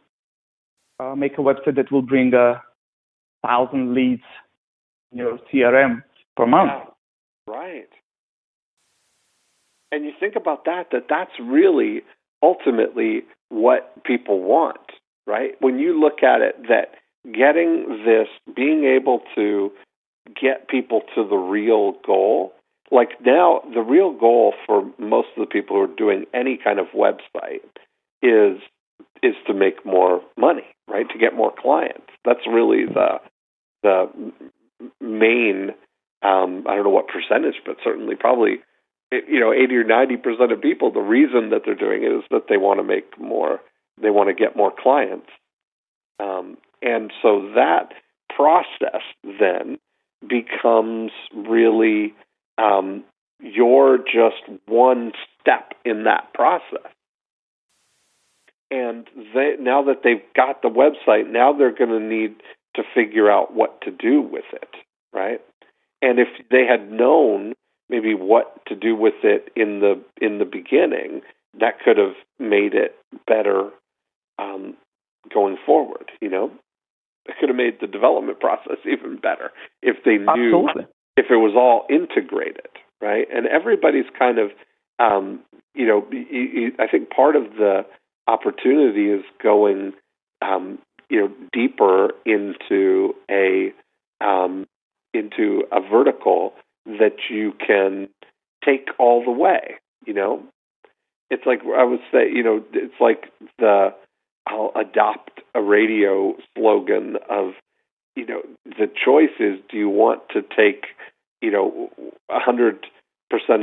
make a website that will bring 1,000 leads in your CRM per month. Yeah. Right. And you think about that's really ultimately what people want, right? When you look at it, that getting this, being able to get people to the real goal, like now the real goal for most of the people who are doing any kind of website is to make more money, right? To get more clients. That's really the main, I don't know what percentage, but certainly probably 80 or 90% of people, the reason that they're doing it is that they want to make more, they want to get more clients. And so that process then becomes really, you're just one step in that process. And now that they've got the website, now they're going to need to figure out what to do with it, right? And if they had known maybe what to do with it in the beginning, that could have made it better going forward. It could have made the development process even better if they knew. Absolutely. If it was all integrated, right? And everybody's kind of, I think part of the opportunity is going, deeper into a vertical that you can take all the way. It's like I would say, it's like I'll adopt a radio slogan of, the choice is, do you want to take, 100%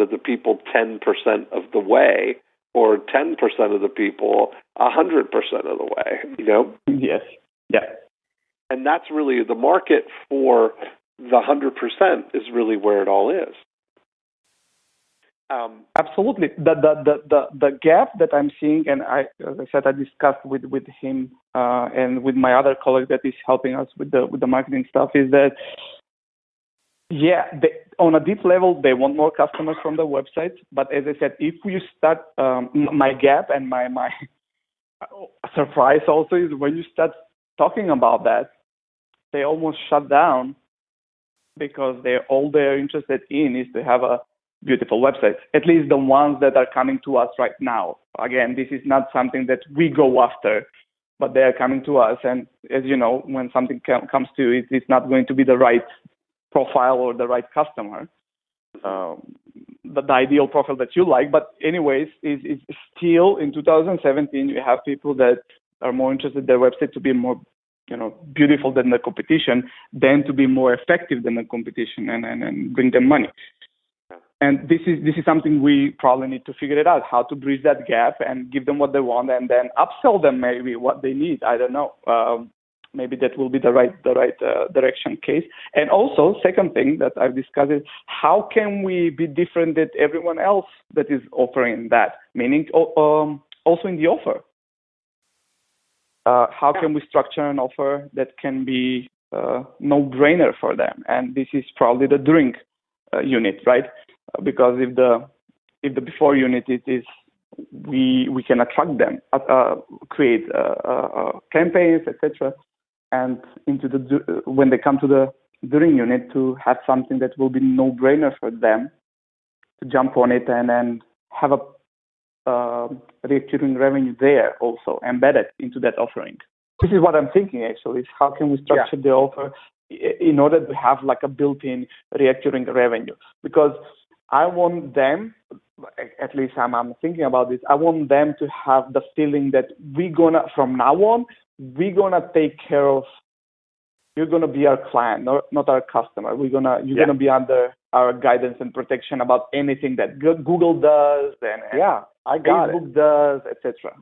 of the people 10% of the way, or 10% of the people 100% of the way, Yes. Yeah. And that's really the market for the 100% is really where it all is. Absolutely. The gap that I'm seeing, and as I said, I discussed with him and with my other colleague that is helping us with the marketing stuff, is that on a deep level they want more customers from the website. But as I said, if you start, my gap and my surprise also is when you start talking about that, they almost shut down because all they're interested in is to have a beautiful website, at least the ones that are coming to us right now. Again, this is not something that we go after, but they are coming to us. And as you know, when something comes to it, it's not going to be the right profile or the right customer, the ideal profile that you like. But anyways, is still in 2017, you have people that are more interested in their website to be more beautiful than the competition, than to be more effective than the competition and bring them money. And this is something we probably need to figure it out, how to bridge that gap and give them what they want, and then upsell them maybe what they need. I don't know. Maybe that will be the right direction case. And also, second thing that I've discussed is how can we be different than everyone else that is offering that? Meaning, also in the offer. How can we structure an offer that can be no-brainer for them? And this is probably the during unit, right? Because if the before unit is we can attract them, create campaigns, etc., and into when they come to the during unit, to have something that will be no-brainer for them to jump on it and then have a recurring revenue there also embedded into that offering. This is what I'm thinking actually, is how can we structure the offer in order to have like a built-in recurring revenue? Because I want them, at least I'm thinking about this, I want them to have the feeling that from now on, we're gonna take care of you're gonna be our client, not our customer. You're gonna be under our guidance and protection about anything that Google does and Facebook does, etc.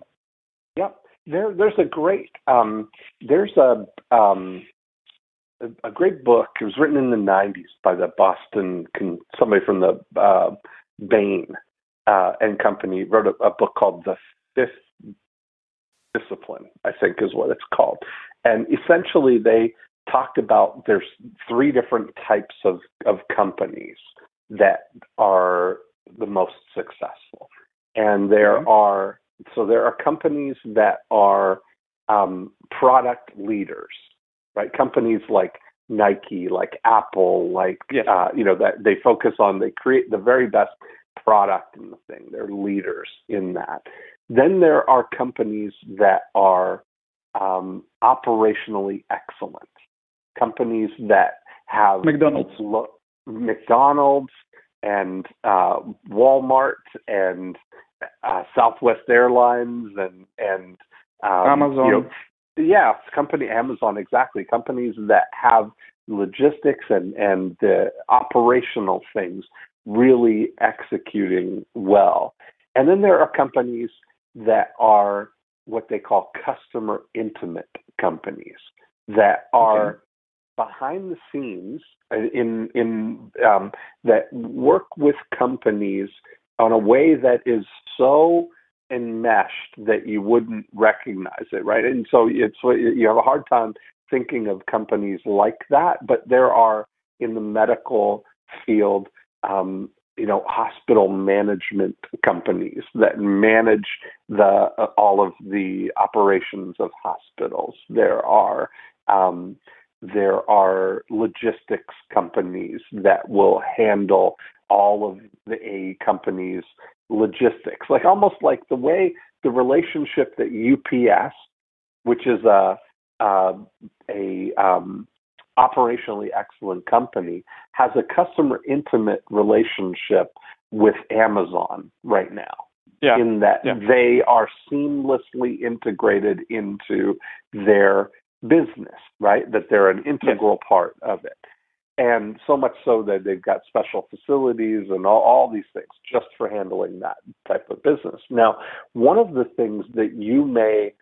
Yep. There's a great great book. It was written in the 90s by the somebody from the Bain and Company wrote a book called The Fifth Discipline, I think is what it's called. And essentially they talked about there's three different types of companies that are the most successful. And there are companies that are product leaders, right? Companies like Nike, like Apple, that they focus on, they create the very best product in the thing. They're leaders in that. Then there are companies that are operationally excellent. Companies that have McDonald's and Walmart and Southwest Airlines and Amazon. Amazon, exactly. Companies that have logistics and the operational things really executing well. And then there are companies that are what they call customer intimate companies that are behind the scenes that work with companies on a way that is so enmeshed that you wouldn't recognize it, right? And so you have a hard time thinking of companies like that, but there are in the medical field, hospital management companies that manage all of the operations of hospitals. There are logistics companies that will handle all of a company's logistics, almost like the way the relationship that UPS, which is a operationally excellent company, has a customer intimate relationship with Amazon right now. Yeah. In that they are seamlessly integrated into their business, right? That they're an integral part of it. And so much so that they've got special facilities and all these things just for handling that type of business. Now, one of the things that you may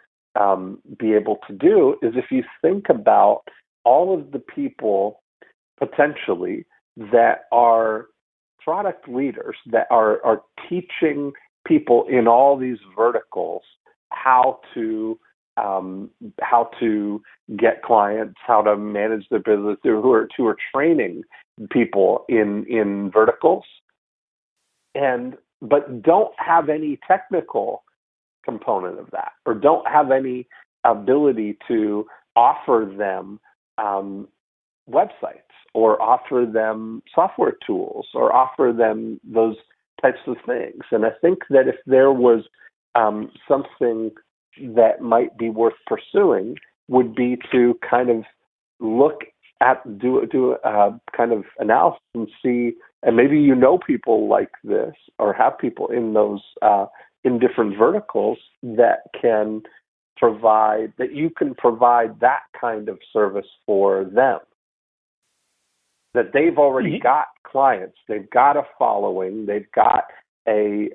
be able to do is if you think about all of the people potentially that are product leaders that are teaching people in all these verticals how to get clients, how to manage their business, who are training people in verticals, but don't have any technical component of that, or don't have any ability to offer them websites, or offer them software tools, or offer them those types of things. And I think that if there was something that might be worth pursuing, would be to kind of look at, do a kind of analysis and see, and maybe people like this, or have people in those in different verticals that can provide, that you can provide that kind of service for them. That they've already got clients, they've got a following, they've got a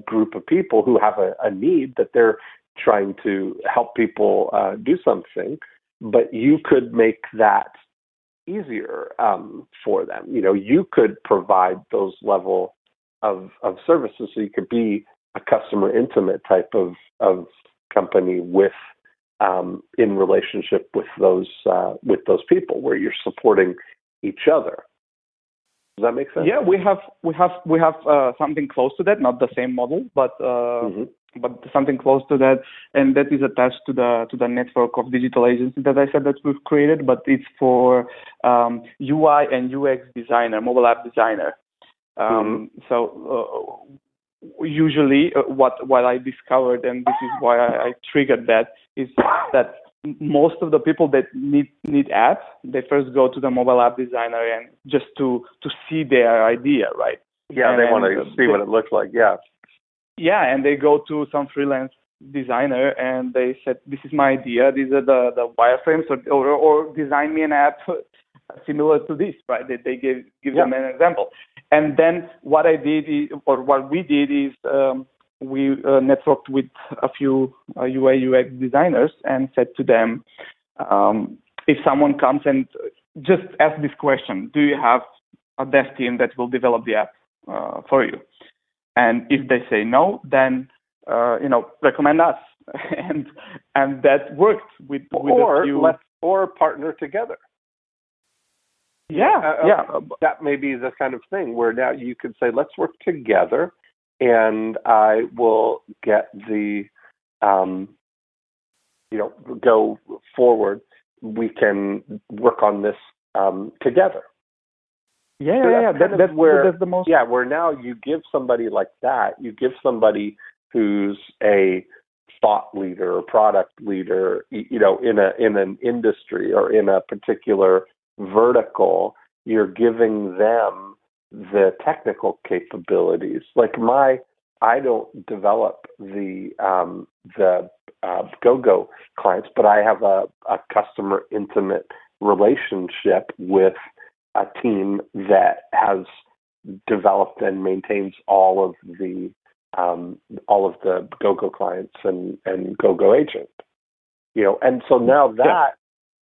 group of people who have a need that they're trying to help people do something, but you could make that easier for them. You could provide those level of services, so you could be a customer intimate type of company with in relationship with those people, where you're supporting each other. Does that make sense? Yeah, we have something close to that, not the same model, but something close to that, and that is attached to the network of digital agencies that I said that we've created. But it's for UI and UX designer, mobile app designer. So usually, what I discovered, and this is why I triggered that, is that most of the people that need apps, they first go to the mobile app designer and just to see their idea, right? Yeah, they want to see what it looks like. Yeah. Yeah, and they go to some freelance designer, and they said, "This is my idea. These are the wireframes, or design me an app similar to this." Right? They give them an example, and then what we did is we networked with a few UI UX designers and said to them, if someone comes and just ask this question, do you have a dev team that will develop the app for you? And if they say no, then recommend us, and that worked with a few. Or partner together. That may be the kind of thing where now you could say, let's work together, and I will get the go forward. We can work on this together. That's the most. Yeah, where now you give somebody like that, you give somebody who's a thought leader or product leader, in an industry or in a particular vertical, you're giving them the technical capabilities. Like I don't develop the Go-Go clients, but I have a customer intimate relationship with a team that has developed and maintains all of the Go-Go clients and Go-Go agent. And so now that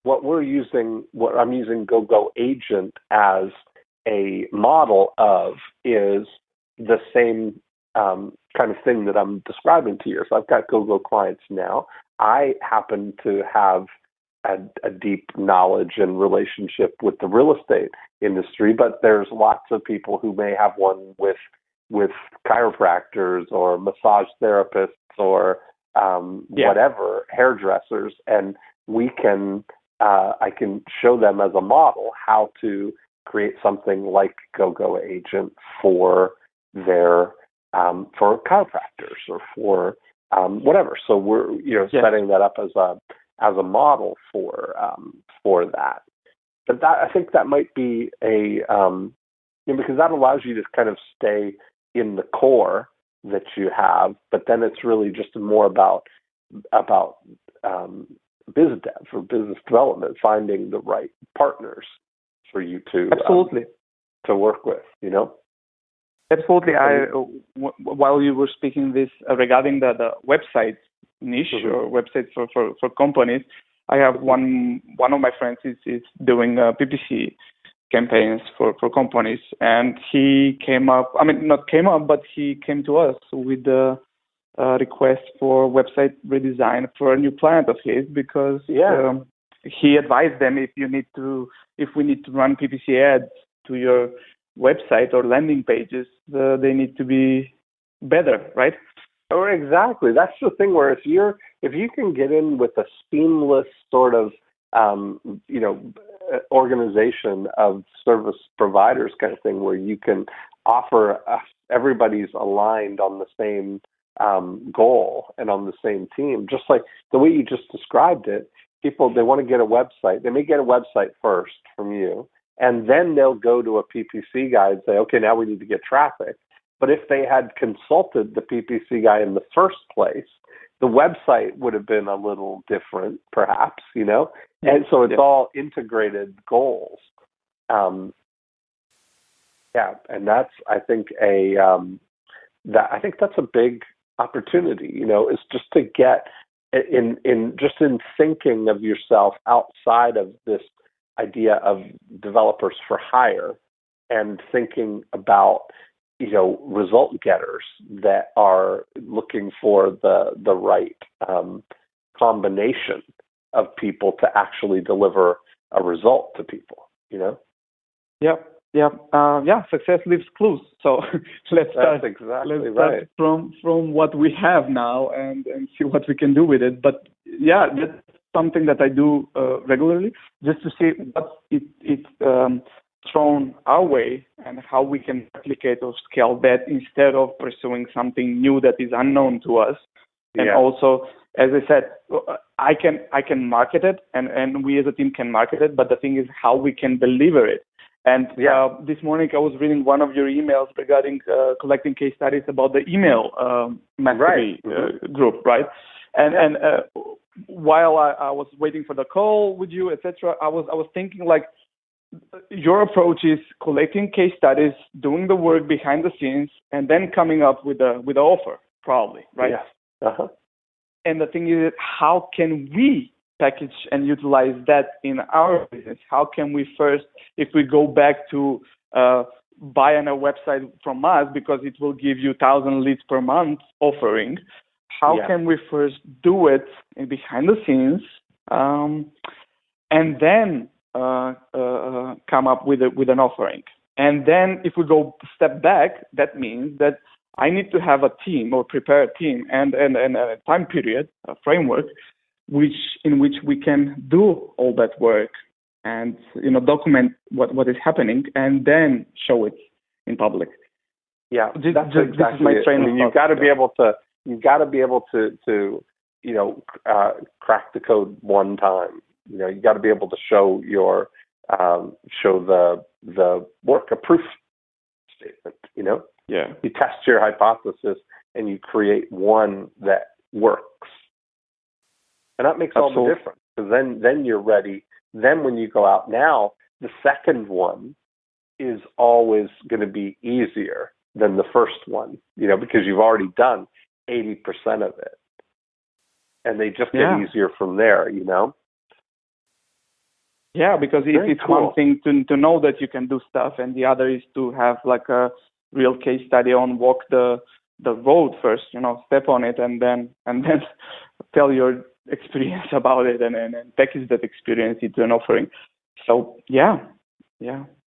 what I'm using Go-Go agent as a model of is the same kind of thing that I'm describing to you. So I've got Go-Go clients now. I happen to have a deep knowledge and relationship with the real estate industry, but there's lots of people who may have one with chiropractors or massage therapists or whatever, hairdressers, and I can show them as a model how to create something like Go-Go Agent for their for chiropractors or for whatever. So we're setting that up as a model for that. But I think that might be because that allows you to kind of stay in the core that you have, but then it's really just more about biz dev or business development, finding the right partners for you to to work with. Absolutely. While you were speaking this regarding the website niche or websites for companies, I have one of my friends is doing PPC campaigns for companies, and he came to us with the request for website redesign for a new client of his, because he advised them if we need to run PPC ads to your website or landing pages, they need to be better, right? Or exactly. That's the thing where if you can get in with a seamless sort of organization of service providers kind of thing, where you can offer everybody's aligned on the same goal and on the same team, just like the way you just described it. People, they want to get a website. They may get a website first from you, and then they'll go to a PPC guy and say, okay, now we need to get traffic. But if they had consulted the PPC guy in the first place, the website would have been a little different, perhaps, And so it's all integrated goals. And that's, I think, that's a big opportunity, is just to get in thinking of yourself outside of this idea of developers for hire, and thinking about result getters that are looking for the right combination of people to actually deliver a result to people. Success leaves clues. So let's start from what we have now and see what we can do with it. But that's something that I do regularly, just to see what it's thrown our way and how we can replicate or scale that instead of pursuing something new that is unknown to us. And also, as I said, I can market it, and we as a team can market it, but the thing is how we can deliver it. And this morning I was reading one of your emails regarding collecting case studies about the email mastery group, right? And while I was waiting for the call with you, etc., I was thinking like your approach is collecting case studies, doing the work behind the scenes, and then coming up with the offer, probably, right? Yes. Uh-huh. And the thing is, how can we package and utilize that in our business? How can we first, if we go back to buy on a website from us because it will give you 1,000 leads per month offering, how can we first do it behind the scenes and then come up with an offering? And then if we go a step back, that means that I need to have a team or prepare a team and a time period, a framework, in which we can do all that work and document what is happening and then show it in public. Yeah, this is my train of thought. You've got to be able to crack the code one time. You got to be able to show the work, a proof statement. Yeah. You test your hypothesis and you create one that works. And that makes all the difference, because then you're ready. Then when you go out now, the second one is always going to be easier than the first one, because you've already done 80% of it. And they just get easier from there, Yeah, because it's one thing to know that you can do stuff, and the other is to have like a real case study on walk the road first, step on it, and then tell your experience about it and package that experience into an offering. So yeah,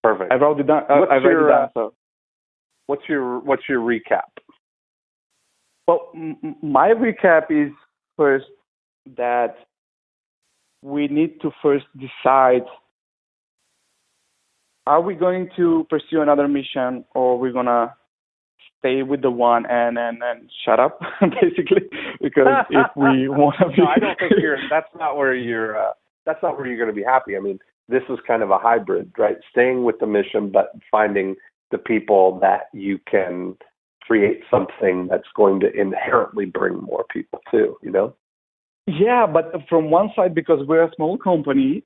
perfect. I've already done. So what's your recap? Well, my recap is first that we need to first decide: are we going to pursue another mission, or we're gonna stay with the one and shut up, basically? Because if we want to be, no, I don't think that's not where you're going to be happy. I mean, this is kind of a hybrid, right? Staying with the mission, but finding the people that you can create something that's going to inherently bring more people to, Yeah, but from one side, because we're a small company,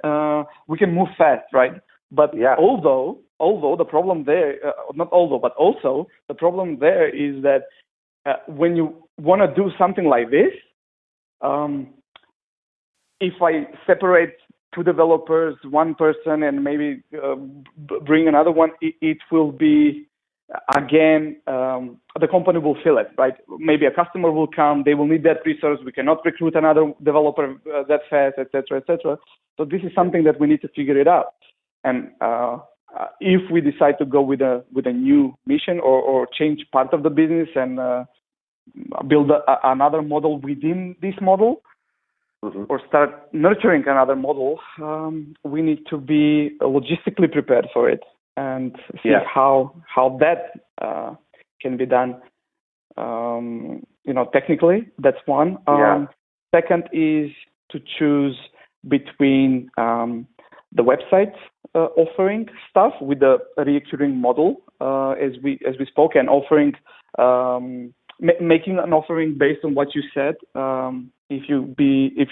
we can move fast, right? But although the problem there, but also the problem there is that when you want to do something like this, if I separate two developers, one person, and maybe bring another one, it will be, again, the company will feel it, right? Maybe a customer will come, they will need that resource, we cannot recruit another developer that fast, etc., etc. So this is something that we need to figure it out. And if we decide to go with a new mission or change part of the business and build another model within this model, or start nurturing another model, we need to be logistically prepared for it and see how that can be done. Technically, that's one. Second is to choose between the website offering stuff with the recurring model, as we spoke, and offering, making an offering based on what you said. If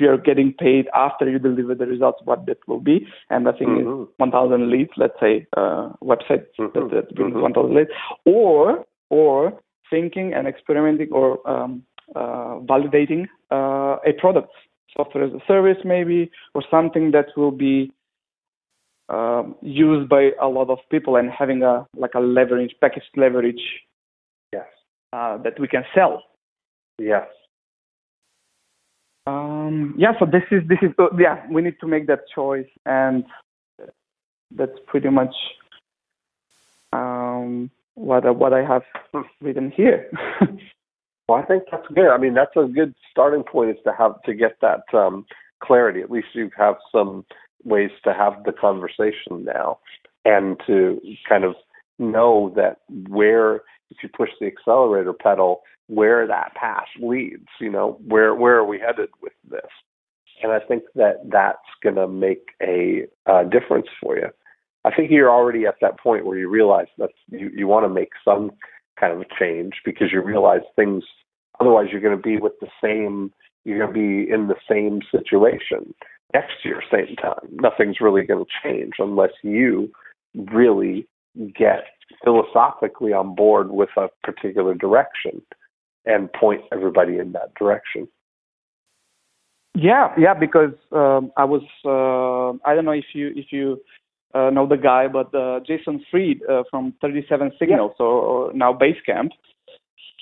you're getting paid after you deliver the results, what that will be, and I think is 1,000 leads. Let's say website that brings 1,000 leads, or thinking and experimenting or validating a product, software as a service maybe, or something that will be used by a lot of people and having a leverage, packaged leverage, that we can sell. Yes. So this is we need to make that choice, and that's pretty much what I have written here. Well, I think that's good. I mean, that's a good starting point, is to get that clarity. At least you have some ways to have the conversation now, and to kind of know that where, if you push the accelerator pedal, where that path leads, where are we headed with this? And I think that's going to make a difference for you. I think you're already at that point where you realize that you want to make some kind of a change because you realize things, otherwise you're going to be you're going to be in the same situation next year, same time. Nothing's really going to change unless you really get philosophically on board with a particular direction and point everybody in that direction. Yeah, because I was I don't know if you know the guy, but Jason Fried from 37 Signals or now Basecamp,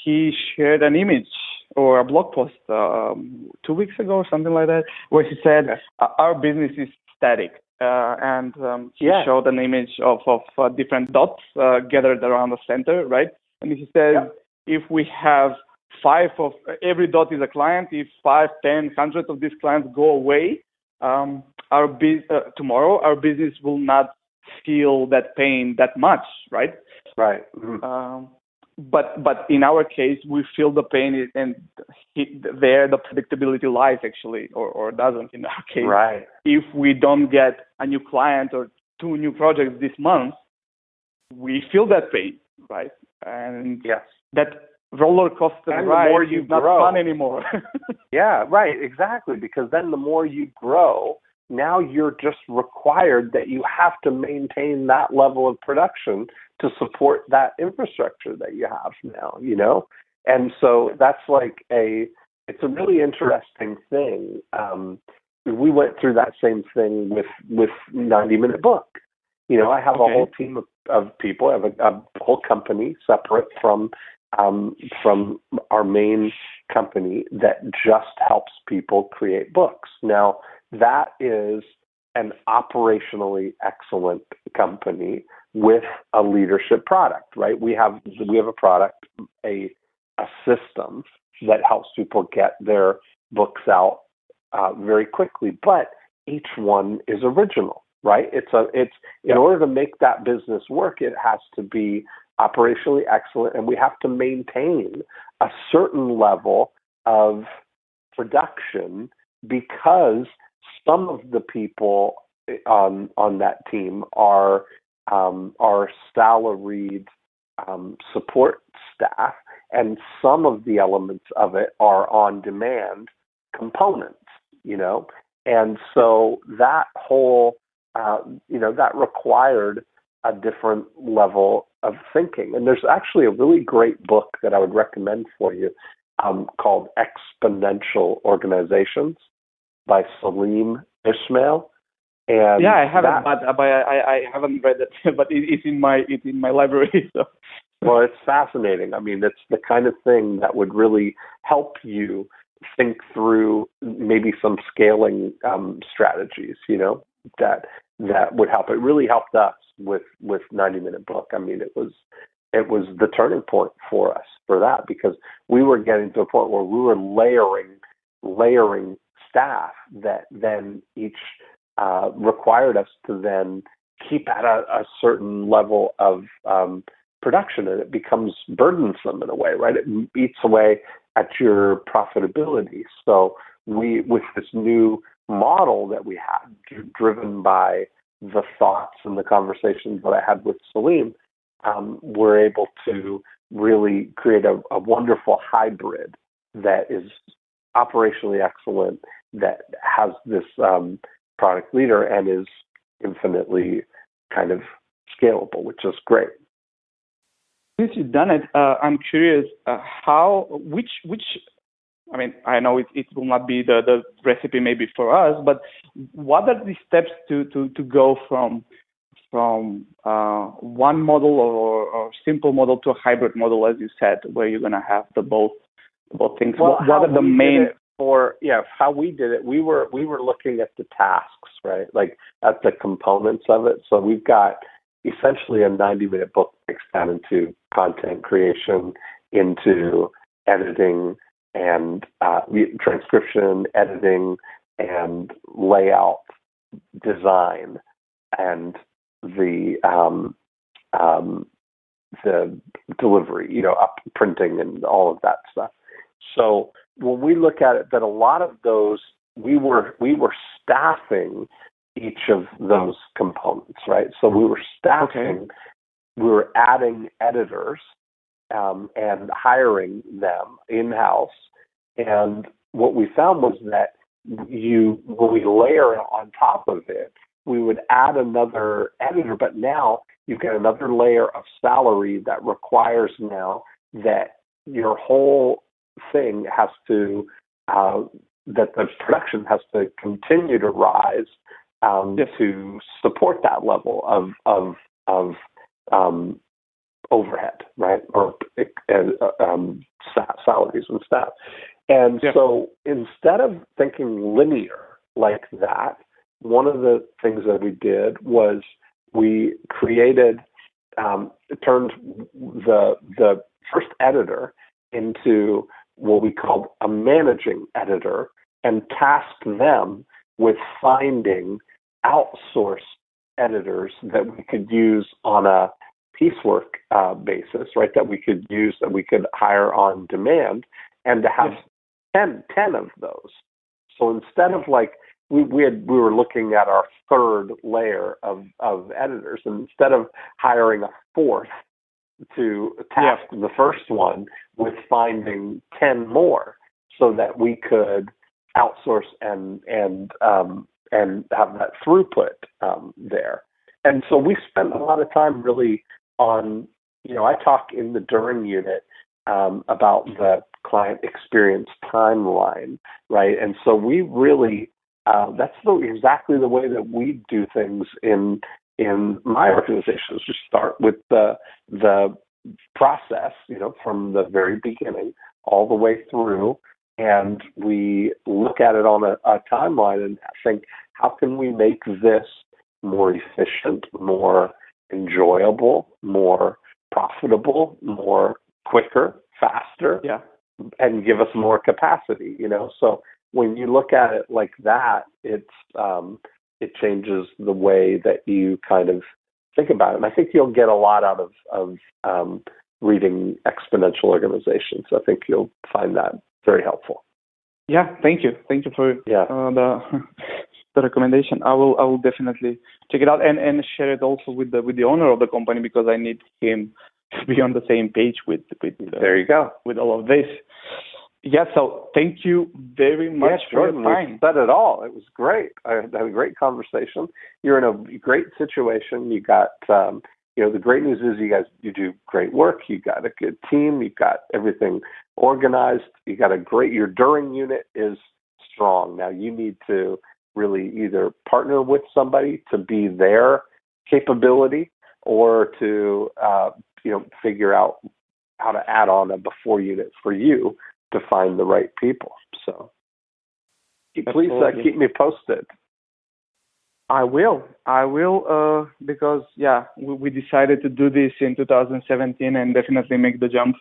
he shared an image or a blog post 2 weeks ago or something like that, where he said our business is static, and he showed an image of different dots gathered around the center, right? And he said if we have 5 of every dot is a client, if 5, 10, 100 of these clients go away, tomorrow our business will not feel that pain that much, right? Right. Mm-hmm. But in our case, we feel the pain, and there the predictability lies actually, or doesn't in our case. Right. If we don't get a new client or 2 new projects this month, we feel that pain, right? And that roller coaster ride is not fun anymore. Yeah, right, exactly. Because then the more you grow, now you're just required that you have to maintain that level of production to support that infrastructure that you have now, And so that's it's a really interesting thing. We went through that same thing with 90-Minute Book. I have a whole team of people. I have a whole company separate from our main company that just helps people create books. Now, that is an operationally excellent company with a leadership product, right? We have a product, a system that helps people get their books out very quickly, but each one is original, right? In order to make that business work, it has to be operationally excellent, and we have to maintain a certain level of production because some of the people on that team are salaried support staff, and some of the elements of it are on-demand components, and so that whole, that required a different level of thinking. And there's actually a really great book that I would recommend for you called Exponential Organizations by Salim Ismail. And I haven't, but I haven't read it, but it's in my library. So. Well, it's fascinating. I mean, it's the kind of thing that would really help you think through maybe some scaling strategies, that would help. It really helped us with 90-Minute Book. I mean, it was the turning point for us for that, because we were getting to a point where we were layering staff that then each required us to then keep at a certain level of production, and it becomes burdensome in a way, right? It eats away at your profitability. So with this new model that we had, driven by the thoughts and the conversations that I had with Salim, we're able to really create a wonderful hybrid that is operationally excellent, that has this product leader and is infinitely kind of scalable, which is great. Since you've done it, I'm curious which I mean, I know it will not be the recipe maybe for us, but what are the steps to go from one model or simple model to a hybrid model, as you said, where you're going to have both things? Well, what are the main how we did it? We were looking at the tasks, right? Like at the components of it. So we've got essentially a 90-minute book breaks down into content creation, into editing, and transcription, editing, and layout, design, and the delivery, printing and all of that stuff. So when we look at it, that a lot of those we were staffing each of those components, right? So we were staffing, we were adding editors and hiring them in-house. And what we found was that when we layer on top of it, we would add another editor, but now you've got another layer of salary that requires now that your whole thing has to, that the production has to continue to rise to support that level of overhead, right? Or salaries and staff. And so instead of thinking linear like that, one of the things that we did was we created, turned the first editor into what we called a managing editor and tasked them with finding outsourced editors that we could use on a piecework basis, right? That we could use, that we could hire on demand, and to have 10 of those. So instead of like, we were looking at our third layer of editors, and instead of hiring a fourth to task the first one with finding 10 more, so that we could outsource and have that throughput there. And so we spent a lot of time really on, I talk in the During unit about the client experience timeline, right? And so we really, that's exactly the way that we do things in my organization. Is just start with the process, from the very beginning all the way through, and we look at it on a timeline and think, how can we make this more efficient, more enjoyable, more profitable, more quicker, faster, and give us more capacity, So when you look at it like that, it changes the way that you kind of think about it. And I think you'll get a lot out of reading Exponential Organizations. I think you'll find that very helpful. Yeah, thank you. Thank you for the recommendation. I will definitely check it out and share it also with the owner of the company, because I need him to be on the same page with there you go, with all of this. Yeah, so thank you very much for your time. You said it all. It was great. I had a great conversation. You're in a great situation. You got, the great news is you do great work. You got a good team. You got everything organized. You got your During unit is strong. Now you need to really either partner with somebody to be their capability, or to, figure out how to add on a before unit for you to find the right people. So please keep me posted. I will, because we decided to do this in 2017 and definitely make the jump.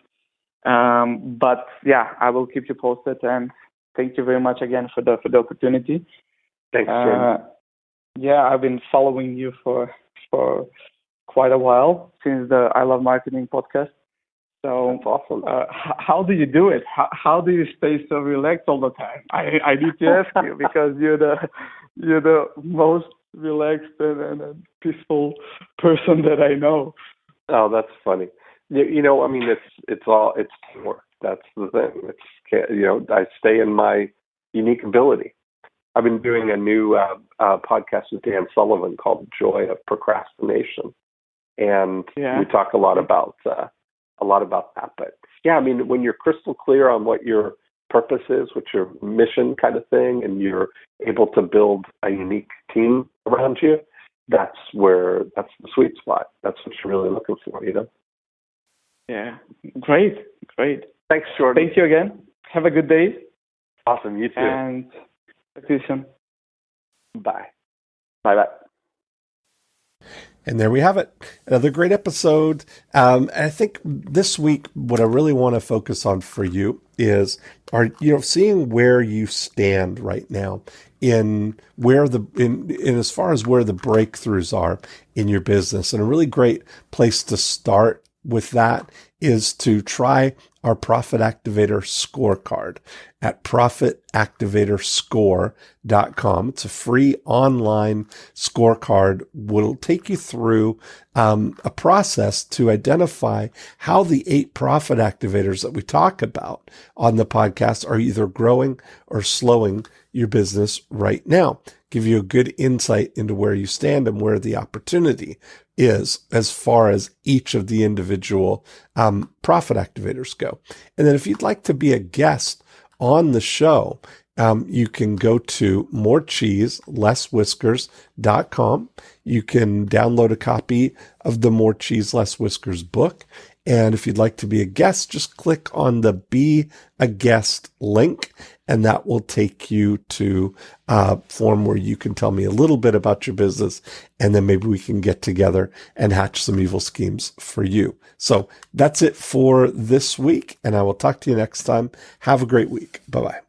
But I will keep you posted, and thank you very much again for the opportunity. Thanks, Jim. I've been following you for quite a while, since the I Love Marketing podcast. So that's awesome. How do you do it? How do you stay so relaxed all the time? I need to ask you, because you're the most relaxed and peaceful person that I know. Oh, that's funny. It's teamwork. That's the thing. I stay in my unique ability. I've been doing a new podcast with Dan Sullivan called Joy of Procrastination, and we talk a lot about that. But when you're crystal clear on what your purpose is, what your mission kind of thing, and you're able to build a unique team around you, that's the sweet spot. That's what you're really looking for, Yeah, great. Thanks, Jordan. Thank you again. Have a good day. Awesome, you too. And talk to you soon. Bye. Bye. And there we have it. Another great episode. And I think this week, what I really want to focus on for you is, seeing where you stand right now in as far as where the breakthroughs are in your business. And a really great place to start with that is to try our Profit Activator scorecard at profitactivatorscore.com. It's a free online scorecard. Will take you through a process to identify how the 8 profit activators that we talk about on the podcast are either growing or slowing your business right now. Give you a good insight into where you stand and where the opportunity is as far as each of the individual profit activators go. And then if you'd like to be a guest on the show, you can go to morecheeselesswhiskers.com. You can download a copy of the More Cheese Less Whiskers book. And if you'd like to be a guest, just click on the Be a Guest link, and that will take you to a form where you can tell me a little bit about your business, and then maybe we can get together and hatch some evil schemes for you. So that's it for this week, and I will talk to you next time. Have a great week. Bye-bye.